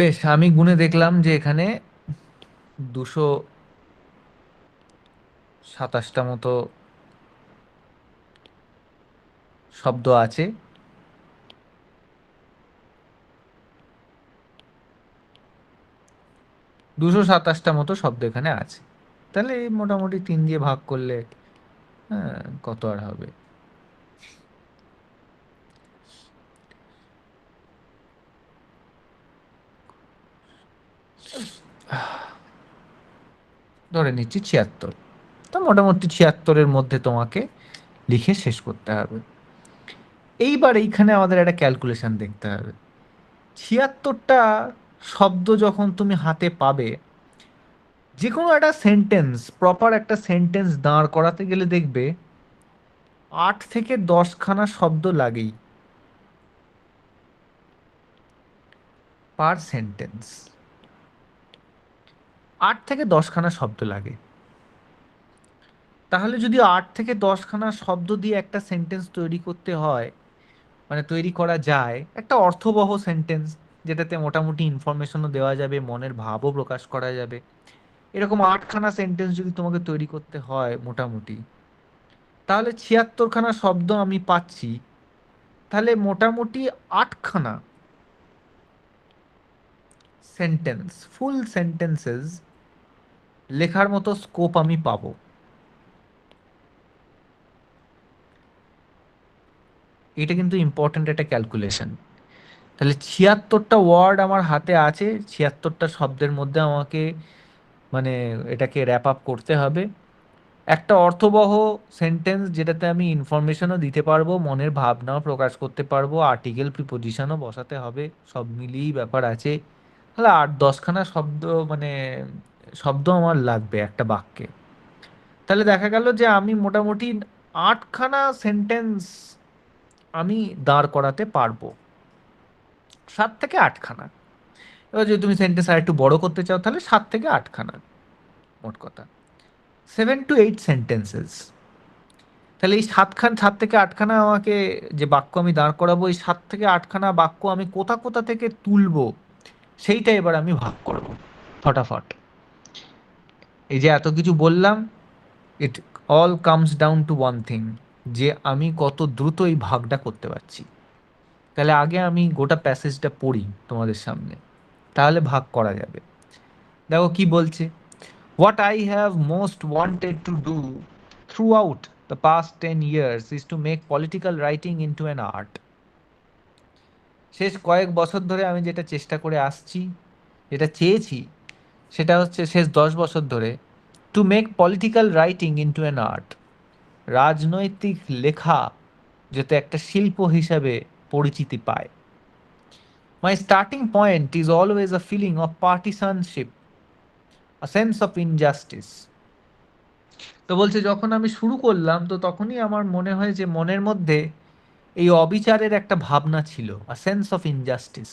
বেশ, আমি গুনে দেখলাম যে এখানে 227টা মতো শব্দ আছে। দুশো সাতাশটা মতো শব্দ এখানে আছে। তাহলে এই মোটামুটি 3 দিয়ে ভাগ করলে কত আর হবে? ধরে নিচ্ছি 76। তো মোটামুটি 76-এর মধ্যে তোমাকে লিখে শেষ করতে হবে। এইবার এইখানে আমাদের একটা ক্যালকুলেশন দেখতে হবে। 76টা শব্দ যখন তুমি হাতে পাবে, যে কোনো একটা সেন্টেন্স, প্রপার একটা সেন্টেন্স দাঁড় করাতে গেলে দেখবে 8 থেকে 10 খানা শব্দ লাগেই পার সেন্টেন্স। 8 থেকে 10 খানা শব্দ লাগে। তাহলে যদি 8 থেকে 10 খানা শব্দ দিয়ে একটা সেন্টেন্স তৈরি করতে হয়, মানে তৈরি করা যায় একটা অর্থবহ সেন্টেন্স, যেটাতে মোটামুটি ইনফরমেশনও দেওয়া যাবে, মনের ভাবও প্রকাশ করা যাবে, এরকম 8 খানা সেন্টেন্স যদি তোমাকে তৈরি করতে হয় মোটামুটি, তাহলে 76 খানা শব্দ আমি পাচ্ছি। তাহলে মোটামুটি 8 খানা সেন্টেন্স, ফুল সেন্টেন্সেস লেখার মতো স্কোপ আমি পাবো। এটা কিন্তু ইম্পর্ট্যান্ট একটা ক্যালকুলেশন। তাহলে 76টা ওয়ার্ড আমার হাতে আছে, 76টা শব্দের মধ্যে আমাকে মানে এটাকে র্যাপ আপ করতে হবে একটা অর্থবহ সেন্টেন্স, যেটাতে আমি ইনফরমেশনও দিতে পারবো, মনের ভাবনাও প্রকাশ করতে পারবো, আর্টিকেল প্রিপোজিশনও বসাতে হবে, সব মিলিয়েই ব্যাপার আছে। তাহলে 8-10 খানা শব্দ মানে শব্দ আমার লাগবে একটা বাক্যে। তাহলে দেখা গেল যে আমি মোটামুটি 8 খানা সেন্টেন্স আমি দাঁড় করাতে পারবো, 7 থেকে 8 খানা। এবার যদি তুমি সেন্টেন্স আর একটু বড় করতে চাও তাহলে 7 থেকে 8 খানা, মোট কথা 7 to 8 সেন্টেন্সেস। তাহলে এই 7 থেকে 8 খানা আমাকে যে বাক্য আমি দাঁড় করাবো, এই 7 থেকে 8 খানা বাক্য আমি কোথা কোথা থেকে তুলবো সেইটা এবার আমি ভাগ করব ফটাফট। এই যে এত কিছু বললাম, it all comes down two one thing, যে আমি কত দ্রুত এই ভাগটা করতে পারছি। তাহলে আগে আমি গোটা প্যাসেজটা পড়ি তোমাদের সামনে, তাহলে ভাগ করা যাবে। দেখো কি বলছে, what I have most wanted to do throughout the past 10 years is to make political writing into an art. শেষ কয়েক বছর ধরে আমি যেটা চেষ্টা করে আসছি, যেটা চেয়েছি, সেটা হচ্ছে শেষ 10 বছর ধরে to make political writing into an art, রাজনৈতিক লেখা যাতে একটা শিল্প হিসাবে পরিচিতি পায়। My starting point is always a feeling of partisanship, a sense of injustice. তো বলছে যখন আমি শুরু করলাম তো তখনই আমার মনে হয় যে মনের মধ্যে এই অবিচারের একটা ভাবনা ছিল, আ sense of injustice.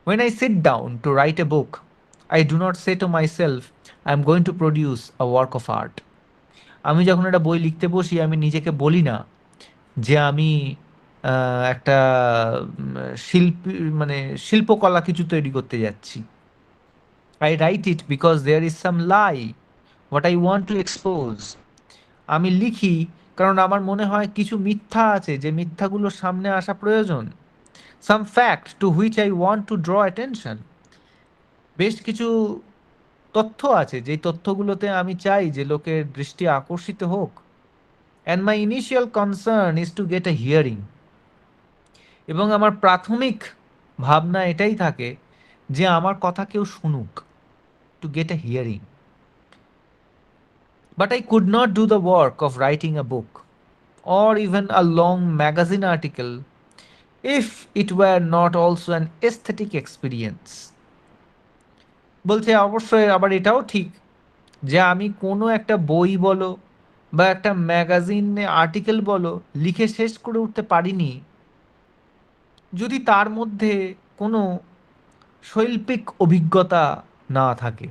When I sit down to write a book, I do not say to myself, I am going to produce a work of art. আমি যখন একটা বই লিখতে বসি আমি নিজেকে বলি না যে আমি একটা শিল্পী মানে শিল্পকলা কিছু তৈরি করতে যাচ্ছি। I write it because there is some lie what I want to expose. আমি লিখি কারণ আমার মনে হয় কিছু মিথ্যা আছে, যে মিথ্যাগুলো সামনে আসা প্রয়োজন। Some fact to which I want to draw attention, বেশ কিছু তথ্য আছে যেই তথ্যগুলোতে আমি চাই যে লোকের দৃষ্টি আকর্ষিত হোক। And my initial concern is two get a hearing, এবং আমার প্রাথমিক ভাবনা এটাই থাকে যে আমার কথা কেউ শুনুক, to get a hearing. But I could not do the work of writing a book or even a long magazine article if it were not also an aesthetic experience. বলছে অবশ্যই আবার এটাও ঠিক যে আমি কোনো একটা বই বলো বা একটা ম্যাগাজিনে আর্টিকেল বলো লিখে শেষ করে উঠতে পারিনি যদি তার মধ্যে কোনো শৈল্পিক অভিজ্ঞতা না থাকে।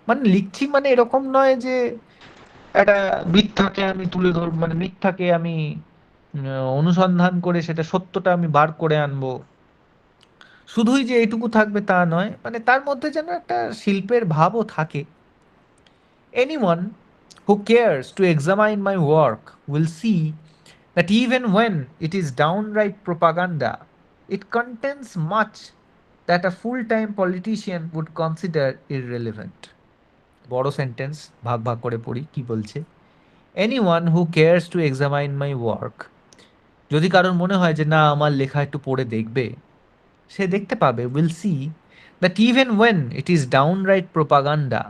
মানে লিখছি মানে এরকম নয় যে একটা মিথ্যাকে আমি তুলে ধর মানে মিথ্যাকে আমি অনুসন্ধান করে সেটা সত্যটা আমি বার করে আনবো, শুধুই যে এইটুকু থাকবে তা নয়, মানে তার মধ্যে যেন একটা শিল্পের ভাবও থাকে। Anyone who cares to examine my work will see that even when it is downright propaganda, it contains much that a full-time politician would consider irrelevant. বড় সেন্টেন্স, ভাগ ভাগ করে পড়ি কি বলছে। Anyone who cares to examine my work, যদি কারোর মনে হয় যে না আমার লেখা একটু পড়ে দেখবে, সে দেখতে পাবে, will see that even when it is downright propaganda.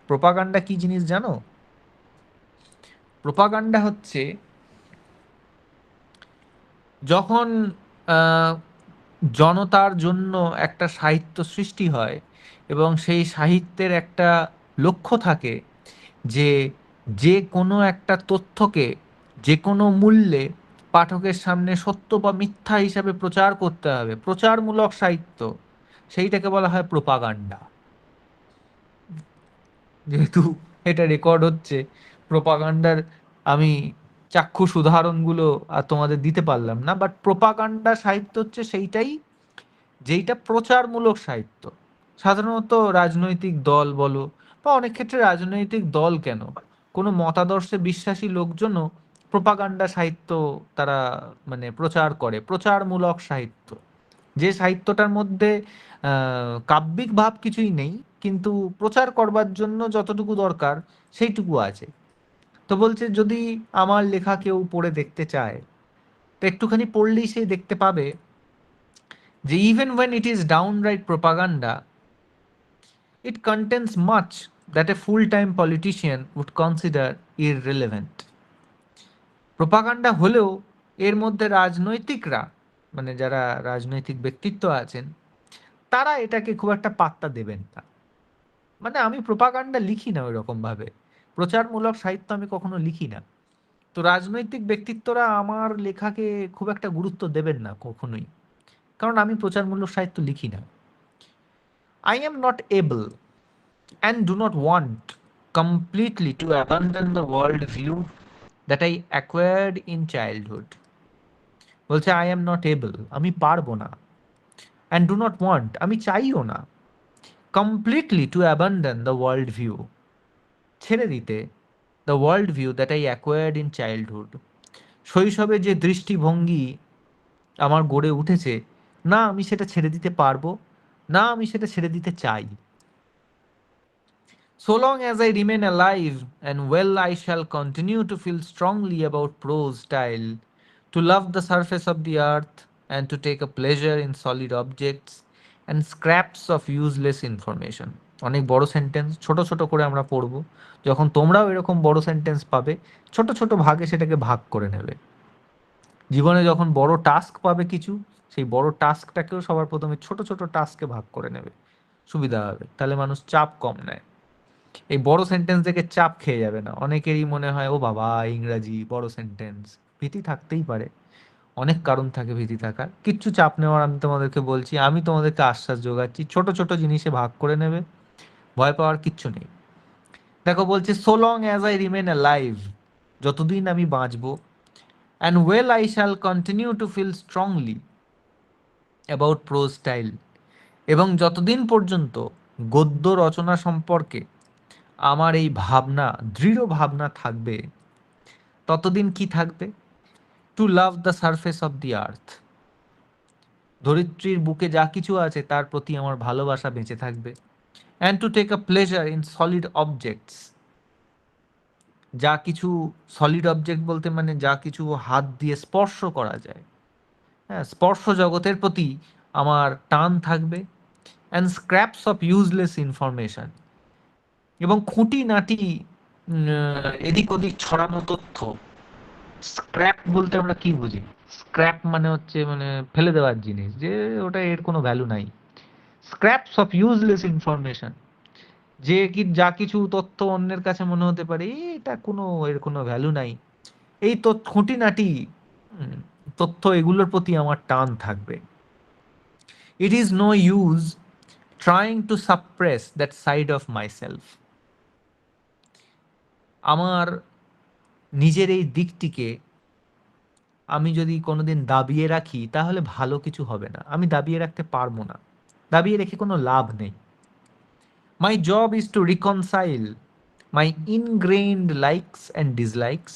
Propaganda কি জিনিস জানো? প্রোপাগান্ডা হচ্ছে যখন আহ, জনতার জন্য একটা সাহিত্য সৃষ্টি হয় এবং সেই সাহিত্যের একটা লক্ষ্য থাকে যে যে কোনো একটা তথ্যকে যে কোনো মূল্যে পাঠকের সামনে সত্য বা মিথ্যা হিসাবে প্রচার করতে হবে, প্রচারমূলক সাহিত্য, সেইটাকে বলা হয় প্রোপাগান্ডা। যেহেতু এটা রেকর্ড হচ্ছে, প্রোপাগান্ডার আমি চাক্ষুষ উদাহরণগুলো আর তোমাদের দিতে পারলাম না, বাট প্রোপাগান্ডা সাহিত্য হচ্ছে সেইটাই যেইটা প্রচারমূলক সাহিত্য। সাধারণত রাজনৈতিক দল বলো, বা অনেক ক্ষেত্রে রাজনৈতিক দল কেন, কোনো মতাদর্শে বিশ্বাসী লোকজনও প্রোপাগান্ডা সাহিত্য তারা মানে প্রচার করে, প্রচারমূলক সাহিত্য। যে সাহিত্যটার মধ্যে কাব্যিক ভাব কিছুই নেই, কিন্তু প্রচার করবার জন্য যতটুকু দরকার সেইটুকু আছে। তো বলছে যদি আমার লেখা কেউ পড়ে দেখতে চায়, তো একটুখানি পড়লেই সে দেখতে পাবে যে even when it is downright propaganda, it contains much that a full-time politician would consider irrelevant. Propaganda হলেও এর মধ্যে রাজনৈতিকরা, মানে যারা রাজনৈতিক ব্যক্তিত্ব আছেন, তারা এটাকে খুব একটা পাত্তা দেবেন না। মানে আমি প্রোপাগান্ডা লিখি না ওই রকম ভাবে, প্রচারমূলক সাহিত্য আমি কখনো লিখি না, তো রাজনৈতিক ব্যক্তিত্বরা আমার লেখাকে খুব একটা গুরুত্ব দেবেন না কখনোই, কারণ আমি প্রচারমূলক সাহিত্য লিখি না। I am not able and do not want completely to abandon the world view that I acquired in childhood. বলছে I am not able, আমি পারবো না, and do not want, আমি চাইও না, completely to abandon the world view, ছেড়ে দিতে, the world view that I acquired in childhood, শৈশবে যে দৃষ্টিভঙ্গি আমার গড়ে উঠেছে, না আমি সেটা ছেড়ে দিতে পারবো, না আমি সেটা ছেড়ে দিতে চাই। So long as I remain alive and well, I shall continue to feel strongly about prose style, to love the surface of the earth, and to take a pleasure in solid objects and scraps of useless information. অনেক বড় sentence, ছোট ছোট করে আমরা পড়ব। যখন তোমরাও এরকম বড় সেন্টেন্স পাবে, ছোট ছোট ভাগে সেটাকে ভাগ করে নেবে। জীবনে যখন বড় টাস্ক পাবে কিছু, সেই বড় টাস্কটাকেও সবার প্রথমে ছোট ছোট টাস্কে ভাগ করে নেবে, সুবিধা হবে, তাহলে মানুষ চাপ কম নেয়। এই বড় সেন্টেন্স দেখে চাপ খেয়ে যাবে না। অনেকেরই মনে হয় ও বাবা ইংরাজি বড় সেন্টেন্স, ভীতি থাকতেই পারে, অনেক কারণ থাকে ভীতি থাকার, কিচ্ছু চাপ নেওয়ার আমি তোমাদেরকে বলছি, আমি তোমাদেরকে আশ্বাস যোগাচ্ছি, ছোট ছোট জিনিসে ভাগ করে নেবে, ভয় পাওয়ার কিচ্ছু নেই। দেখো বলছে so long as I remain alive, যতদিন আমি বাঁচবো, and well I shall continue to feel strongly about prose style, এবং যতদিন পর্যন্ত গদ্য রচনা সম্পর্কে আমার এই ভাবনা, দৃঢ় ভাবনা থাকবে, ততদিন কি থাকবে? To love the surface of the earth, ধরিত্রীর বুকে যা কিছু আছে তার প্রতি আমার ভালোবাসা বেঁচে থাকবে। And to take a pleasure in solid objects, যা কিছু সলিড অবজেক্ট বলতে মানে যা কিছু হাত দিয়ে স্পর্শ করা যায়, হ্যাঁ, স্পর্শ জগতের প্রতি আমার টান থাকবে। And scraps of useless information, এবং খুঁটিনাটি এদিক ওদিক ছড়ানো তথ্য। স্ক্র্যাপ বলতে আমরা কি বুঝি? স্ক্র্যাপ মানে হচ্ছে মানে ফেলে দেওয়ার জিনিস, যে ওটা এর কোনো ভ্যালু নাই। স্ক্র্যাপস অফ ইউজলেস ইনফরমেশন, যে কি যা কিছু তথ্য অন্যের কাছে মনে হতে পারে এটা কোনো এর কোনো ভ্যালু নাই, এই তথ্য খুঁটিনাটি তথ্য, এগুলোর প্রতি আমার টান থাকবে। It is no use trying to suppress that side of my self, আমার নিজের এই দিকটিকে আমি যদি কোনোদিন দাবিয়ে রাখি, তাহলে ভালো কিছু হবে না, আমি দাবিয়ে রাখতে পারবো না, দাবিয়ে রেখে কোনো লাভ নেই। My job is to reconcile my ingrained likes and dislikes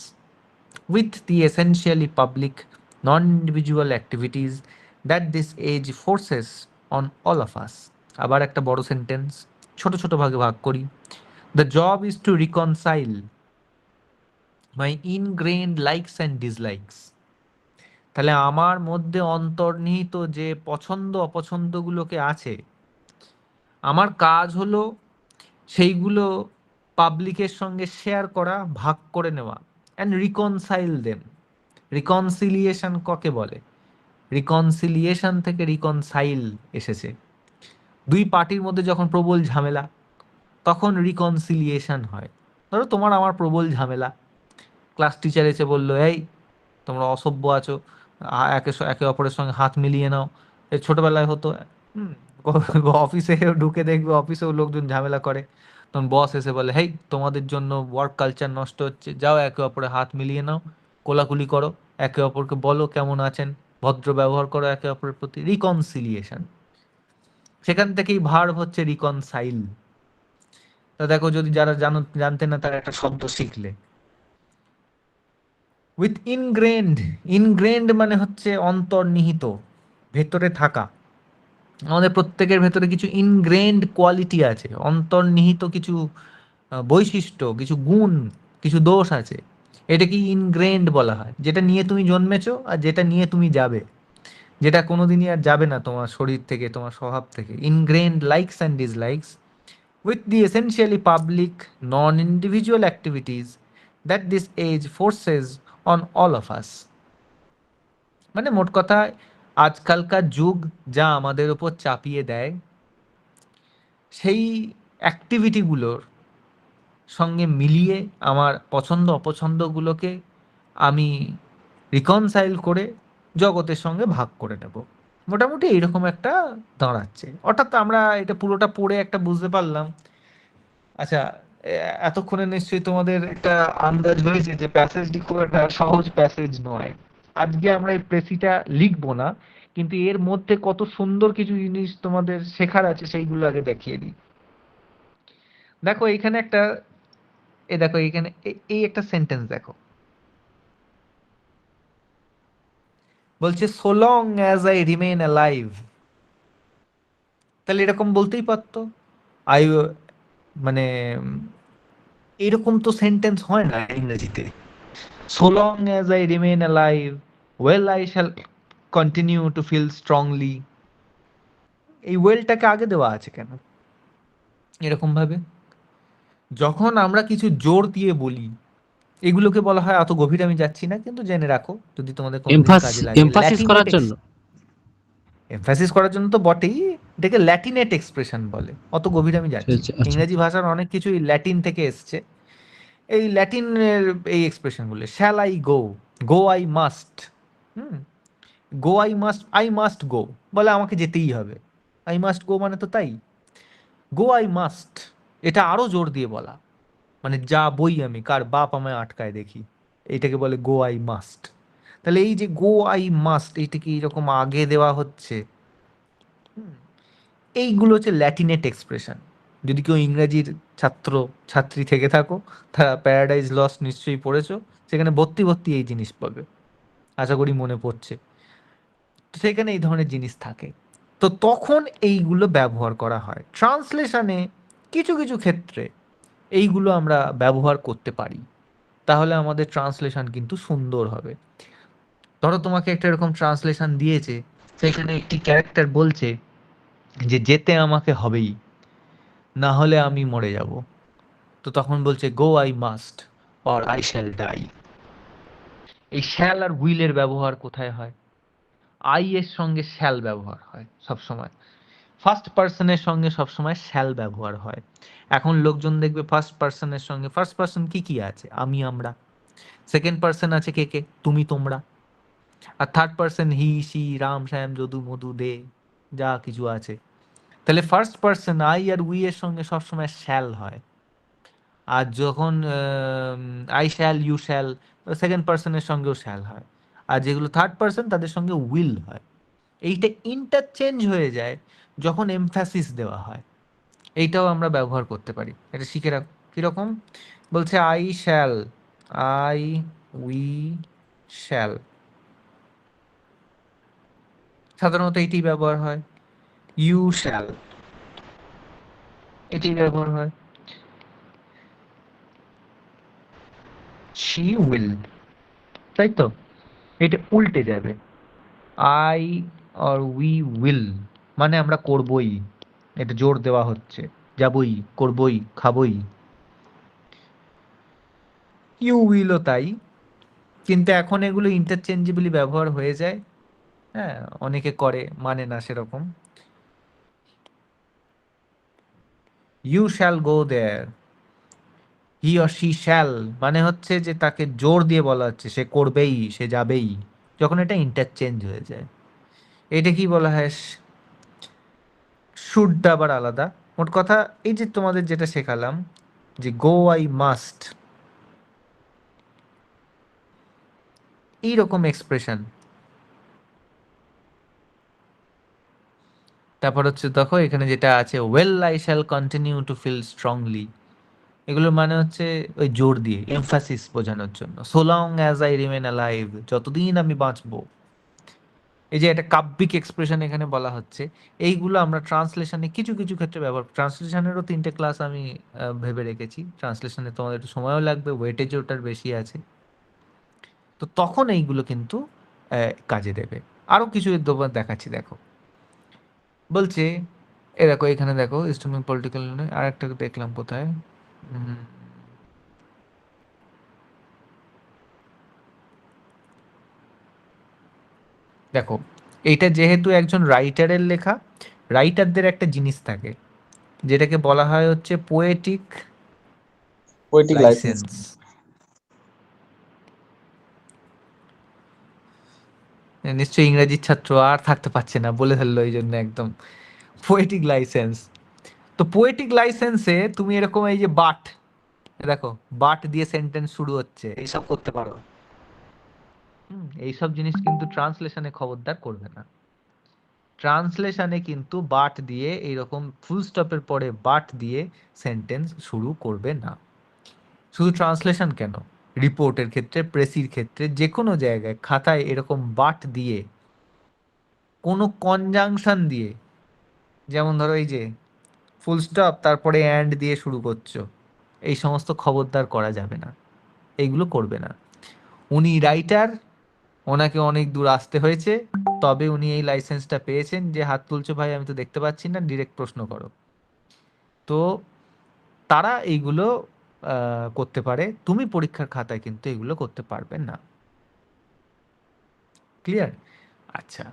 with the essentially public, non-individual activities that this age forces on all of us. আবার একটা বড় সেন্টেন্স, ছোট ছোট ভাগে ভাগ করি। The job is to reconcile my ingrained likes and dislikes. তাহলে আমার মধ্যে অন্তর্নিহিত যে পছন্দ অপছন্দগুলোকে আছে, আমার কাজ হলো সেইগুলো পাবলিকের সঙ্গে শেয়ার করা, ভাগ করে নেওয়া, অ্যান্ড রিকনসাইল দেম। রিকনসিলিয়েশন কাকে বলে? রিকনসিলিয়েশন থেকে রিকনসাইল এসেছে। দুই পার্টির মধ্যে যখন প্রবল ঝামেলা, তখন রিকনসিলিয়েশন হয়। ধরো তোমার আমার প্রবল ঝামেলা, ক্লাস টিচার এসে বললো, এই তোমরা অসভ্য আছো, একে অপরের সঙ্গে হাত মিলিয়ে নাও। এ ছোটবেলায় হতো। হুম, অফিসে ঢুকে দেখবে অফিসেও লোকজন ঝামেলা করে, তখন বস এসে বলে, হেই তোমাদের জন্য ওয়ার্ক কালচার নষ্ট হচ্ছে, যাও একে অপরে হাত মিলিয়ে নাও, কোলাকুলি করো, একে অপরকে বলো কেমন আছেন, ভদ্র ব্যবহার করো একে অপরের প্রতি। রিকনসিলিয়েশন, সেখান থেকেই ভার্ব হচ্ছে রিকনসাইল। তা দেখো, যদি যারা জানতে না, তারা একটা শব্দ শিখলে, উইথ ইনগ্রেন্ড। ইনগ্রেন্ড মানে হচ্ছে অন্তর্নিহিত, ভেতরে থাকা। আমাদের প্রত্যেকের ভেতরে কিছু ইনগ্রেন্ড কোয়ালিটি আছে, অন্তর্নিহিত কিছু বৈশিষ্ট্য, কিছু গুণ, কিছু দোষ আছে। এটাকে ইনগ্রেন্ড বলা হয়, যেটা নিয়ে তুমি জন্মেছো আর যেটা নিয়ে তুমি যাবে, যেটা কোনোদিনই আর যাবে না তোমার শরীর থেকে, তোমার স্বভাব থেকে। ইনগ্রেন্ড likes and dislikes with the essentially public, non-individual activities that this age forces on all of us. মানে মোট কথা, আজকালকার যুগ যা আমাদের উপর চাপিয়ে দেয়, সেই অ্যাক্টিভিটিগুলোর সঙ্গে মিলিয়ে আমার পছন্দ অপছন্দগুলোকে আমি রিকনসাইল করে জগতের সঙ্গে ভাগ করে নেব। মোটামুটি এইরকম একটা দাঁড়াচ্ছে। অর্থাৎ আমরা এটা পুরোটা পড়ে একটা বুঝতে পারলাম। আচ্ছা, এতক্ষণে নিশ্চয়ই তোমাদের একটা আন্দাজ হয়েছে যে প্যাসেজটি খুব একটা সহজ প্যাসেজ নয়। আজকে আমরা এই প্রেসিটা লিখবো না, কিন্তু এর মধ্যে কত সুন্দর কিছু জিনিস তোমাদের শেখার আছে, সেইগুলো আগে দেখিয়ে দিই। দেখো এখানে একটা, দেখো এখানে এই একটা সেন্টেন্স দেখো, বলছে so long as I remain alive. তাহলে এরকম বলতেই পারতো, আই, মানে এরকম তো সেন্টেন্স হয় না ইংরেজিতে। So long as I remain alive, well, I shall continue to feel strongly. এই ওয়েলটাকে আগে দেওয়া আছে কেন এরকম ভাবে? যখন আমরা কিছু জোর দিয়ে বলি, এগুলোকে বলা হয়, অত গভীরে আমি যাচ্ছি না, কিন্তু জেনে রাখো যদি তোমাদের কোনোদিন কাজে লাগে, এমফাসিস করার জন্য। এমফাসিস করার জন্য তো বটেই, এটাকে ল্যাটিনেট এক্সপ্রেশন বলে। অত গভীরে আমি যাচ্ছি না। আচ্ছা। ইংরেজি ভাষার অনেক কিছুই ল্যাটিন থেকে এসছে। এই ল্যাটিনের এই এক্সপ্রেশনগুলো, shall I go, go I must. Hmm, go I must go, বলে আমাকে যেতেই হবে। আই মাস্ট গো মানে তো তাই। গো আই মাস্ট, এটা আরো জোর দিয়ে বলা, মানে যা বই আমি, কার বাপ আমায় আটকায় দেখি, এইটাকে বলে গো আই মাস্ট। তাহলে এই যে গো আই মাস্ট, এইটাকে এইরকম আগে দেওয়া হচ্ছে। এইগুলো হচ্ছে ল্যাটিনেট এক্সপ্রেশন। যদি কেউ ইংরাজির ছাত্র ছাত্রী থেকে থাকো, তারা প্যারাডাইজ লস্ট নিশ্চয়ই পড়েছো, সেখানে ভর্তি ভর্তি এই জিনিস পাবে, আশা করি মনে পড়ছে। তো সেখানে এই ধরনের জিনিস থাকে, তো তখন এইগুলো ব্যবহার করা হয়। ট্রান্সলেশনে কিছু কিছু ক্ষেত্রে এইগুলো আমরা ব্যবহার করতে পারি, তাহলে আমাদের ট্রান্সলেশন কিন্তু সুন্দর হবে। ধরো তোমাকে একটা এরকম ট্রান্সলেশন দিয়েছে, সেখানে একটি ক্যারেক্টার বলছে যে যেতে আমাকে হবেই, না হলে আমি মরে যাব। তো তখন বলছে go I must or I shall die. এই শ্যাল আর উইলের ব্যবহার কোথায় হয়? আই এর সঙ্গে শ্যাল ব্যবহার হয় সবসময়, ফার্স্ট পার্সনের সঙ্গে সবসময় শ্যাল ব্যবহার হয়। এখন লোকজন দেখবে ফার্স্ট পার্সনের সঙ্গে, ফার্স্ট পার্সন কি কি আছে? আমি, আমরা। সেকেন্ড পার্সন আছে কে কে? তুমি, তোমরা। আর third person he, she, Ram, Shyam, Jadu, Madhu, they, যা কিছু আছে। তাহলে ফার্স্ট পার্সন আই আর উই এর সঙ্গে সবসময় শ্যাল হয়। আর যখন I shall, you shall, second পার্সনের সঙ্গেও শ্যাল হয়। আর যেগুলো থার্ড পার্সন, তাদের সঙ্গে উইল হয়। এইটা ইন্টারচেঞ্জ হয়ে যায় যখন এমফ্যাসিস দেওয়া হয়। এইটাও আমরা ব্যবহার করতে পারি, এটা শিখে রাখ। কিরকম? বলছে I shall, I, we shall, সাধারণত এটি ব্যবহার হয়। ইউ শ্যাল, এটি ব্যবহার হয়। শি উইল, তাই তো? এটা উল্টে যাবে, আই আর উই উইল মানে আমরা করবই, এটা জোর দেওয়া হচ্ছে, যাবই, করবই, খাবই। ইউ উইলও তাই, কিন্তু এখন এগুলো ইন্টারচেঞ্জেবলি ব্যবহার হয়ে যায়। হ্যাঁ, অনেকে করে, মানে না সেরকম। You shall go there, he or she shall মানে হচ্ছে যে তাকে জোর দিয়ে বলা হচ্ছে সে করবেই, সে যাবেই, যখন এটা ইন্টারচেঞ্জ হয়ে যায়। এটা কি বলা হয়? শুডটা আবার আলাদা। মোট কথা এই যে তোমাদের যেটা শেখালাম যে গো আই মাস্ট, এইরকম এক্সপ্রেশন। তারপর হচ্ছে দেখো এখানে যেটা আছে well I shall continue to feel strongly, এগুলোর মানে হচ্ছে ওই জোর দিয়ে এমফাসিস বোঝানোর জন্য। So long as I remain alive, যতদিন আমি বাঁচবো। এই যে একটা কাব্যিক এক্সপ্রেশন এখানে বলা হচ্ছে, এইগুলো আমরা ট্রান্সলেশনে কিছু কিছু ক্ষেত্রে ব্যবহার, ট্রান্সলেশনেরও 3টে ক্লাস আমি ভেবে রেখেছি। ট্রান্সলেশনে তোমাদের একটু সময়ও লাগবে, ওয়েটেজ ওটার বেশি আছে, তো তখন এইগুলো কিন্তু কাজে দেবে। আরও কিছু তোমার দেখাচ্ছি, দেখো বলছে এ দেখো এখানে দেখো ইসলামিক পলিটিক্যাল, আর একটা দেখলাম কোথায়, দেখো এইটা যেহেতু একজন রাইটারের লেখা, রাইটারদের একটা জিনিস থাকে যেটাকে বলা হয় হচ্ছে পোয়েটিক পোয়েটিক লাইসেন্স। লাইসেন্স। নিশ্চয়ই ইংরেজির ছাত্র আর থাকতে পারছে না, বলে ফেললো এই জন্য একদম পোয়েটিক লাইসেন্স। তো পোয়েটিক লাইসেন্সে তুমি এরকম এই যে বাট, দেখো বাট দিয়ে সেন্টেন্স শুরু হচ্ছে, এইসব করতে পারো। এইসব জিনিস কিন্তু ট্রান্সলেশনে খবরদার করবে না। ট্রান্সলেশনে কিন্তু বাট দিয়ে এইরকম ফুল স্টপের পরে বাট দিয়ে সেন্টেন্স শুরু করবে না। শুধু ট্রান্সলেশন কেন, রিপোর্টের ক্ষেত্রে, প্রেসির ক্ষেত্রে, যে কোনো জায়গায় খাতায় এরকম বাট দিয়ে কোনো কনজাংশন দিয়ে, যেমন ধরো এই যে ফুল স্টপ তারপরে অ্যান্ড দিয়ে শুরু করছো, এই সমস্ত খবরদার করা যাবে না, এইগুলো করবে না। উনি রাইটার, ওনাকে অনেক দূর আসতে হয়েছে, তবে উনি এই লাইসেন্সটা পেয়েছেন। যে হাত তুলছো ভাই আমি তো দেখতে পাচ্ছি না, ডিরেক্ট প্রশ্ন করো। তো তারা এইগুলো করতে পারে, তুমি পরীক্ষার খাতায় কিন্তু এগুলো করতে পারবে না। ক্লিয়ার? আচ্ছা,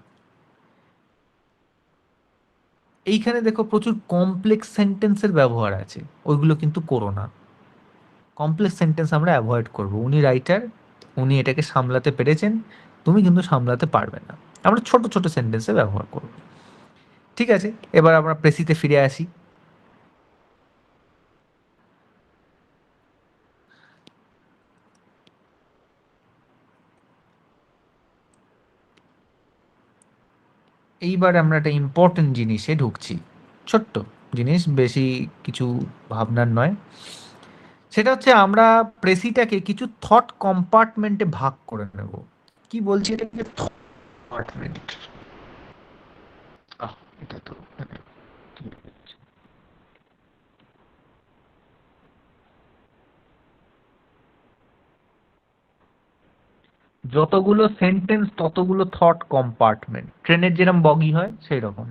এইখানে দেখো প্রচুর কমপ্লেক্স সেন্টেন্সের ব্যবহার আছে, ওইগুলো কিন্তু করো না। কমপ্লেক্স সেন্টেন্স আমরা অ্যাভয়েড করব। উনি রাইটার, উনি এটাকে সামলাতে পেরেছেন, তুমি কিন্তু সামলাতে পারবে না। আমরা ছোট ছোট সেন্টেন্সে ব্যবহার করব। ঠিক আছে, এবার আমরা প্রেসিতে ফিরে আসি। এইবার আমরা একটা ইম্পর্টেন্ট জিনিসে ঢুকছি, ছোট্ট জিনিস, বেশি কিছু ভাবনার নয়। সেটা হচ্ছে আমরা প্রেসিটাকে কিছু থট কম্পার্টমেন্টে ভাগ করে নেব। কি বলছি এটাকে? Thought compartment. এটা তো যতগুলো সেন্টেন্স ততগুলো থট কম্পার্টমেন্ট, ট্রেনের যেরকম বগি হয় সেই রকম।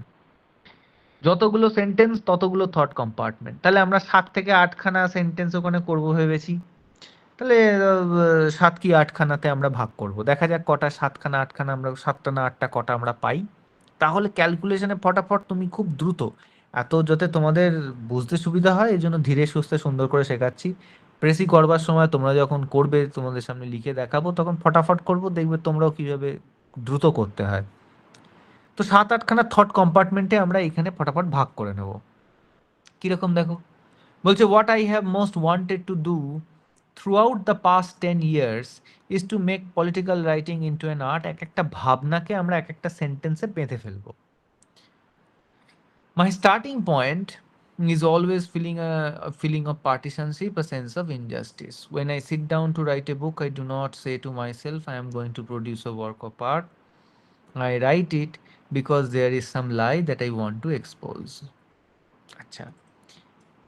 যতগুলো সেন্টেন্স ততগুলো থট কম্পার্টমেন্ট। তাহলে আমরা 7 থেকে 8খানা সেন্টেন্স ওখানে করব ভেবেছি। তাহলে 7 কি 8খানাতে আমরা ভাগ করব, দেখা যাক কটা 7খানা 8খানা আমরা, 7টা না 8টা কটা আমরা পাই। তাহলে ক্যালকুলেশনে ফটাফট তুমি খুব দ্রুত, এত যাতে তোমাদের বুঝতে সুবিধা হয় এই জন্য ধীরে সুস্থে সুন্দর করে শেখাচ্ছি। প্রেসি করবার সময় তোমরা যখন করবে, তোমাদের সামনে লিখে দেখাবো, তখন ফটাফট করবো, দেখবে তোমরাও কিভাবে দ্রুত করতে হয়। তো 7-8খানা থট কম্পার্টমেন্টে আমরা এখানে ফটাফট ভাগ করে নেব। কিরকম দেখো, বলছে what I have most wanted to do throughout the past 10 years is two make political writing into an art. এক একটা ভাবনাকে আমরা এক একটা সেন্টেন্সে বেঁধে ফেলবো। My starting point is always feeling a feeling of partisanship, a sense of injustice. When I sit down to write a book, I do not say to myself, I am going to produce a work of art. I write it because there is some lie that I want to expose. আচ্ছা,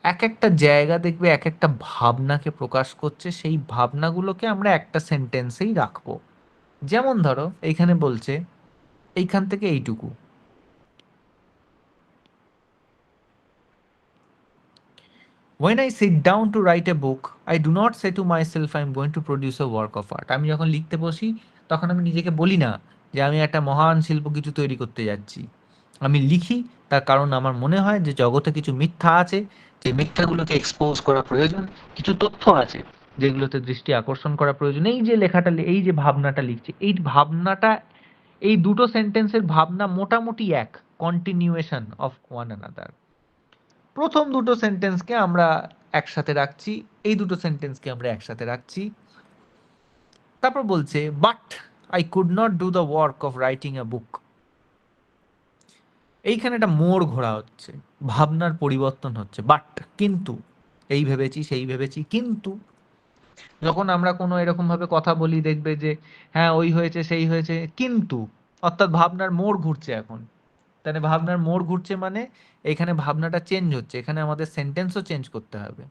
এক একটা জায়গা দেখবে এক একটা ভাবনাকে প্রকাশ করছে, সেই ভাবনাগুলোকে আমরা একটা সেন্টেন্সেই রাখবো। যেমন ধরো এইখানে বলছে এইখান থেকে এইটুকু, When I sit down to write a book, I do not say to myself I am going to produce a work of art. আমি যখন লিখতে বসি তখন আমি নিজেকে বলি না যে আমি একটা মহান শিল্প কিছু তৈরি করতে যাচ্ছি। আমি লিখি তার কারণ আমার মনে হয় যে জগতে কিছু মিথ্যা আছে, যে মিথ্যাগুলোকে এক্সপোজ করা প্রয়োজন, কিছু তথ্য আছে যেগুলোতে দৃষ্টি আকর্ষণ করা প্রয়োজন। এই যে লেখাটা, এই যে ভাবনাটা লিখছি, এই ভাবনাটা, এই দুটো সেন্টেন্সের ভাবনা মোটামুটি এক, কন্টিনিউয়েশন অফ ওয়ান অ্যানাদার। প্রথম দুটো সেন্টেন্সকে আমরা একসাথে রাখছি, এই দুটো সেন্টেন্সকে আমরা একসাথে রাখছি। তারপর বলছে but I could not do the work of writing a book. এইখানে একটা মোড় ঘোরা হচ্ছে, ভাবনার পরিবর্তন হচ্ছে। বাট, কিন্তু, এই ভেবেছি সেই ভেবেছি, কিন্তু যখন আমরা কোনো এরকম ভাবে কথা বলি দেখবে যে হ্যাঁ ওই হয়েছে সেই হয়েছে কিন্তু, অর্থাৎ ভাবনার মোড় ঘুরছে এখন। তাহলে ভাবনার মোড় ঘুরছে মানে এখানে ভাবনাটা চেঞ্জ হচ্ছে, এখানে আমাদের সেন্টেন্সও চেঞ্জ করতে হবে।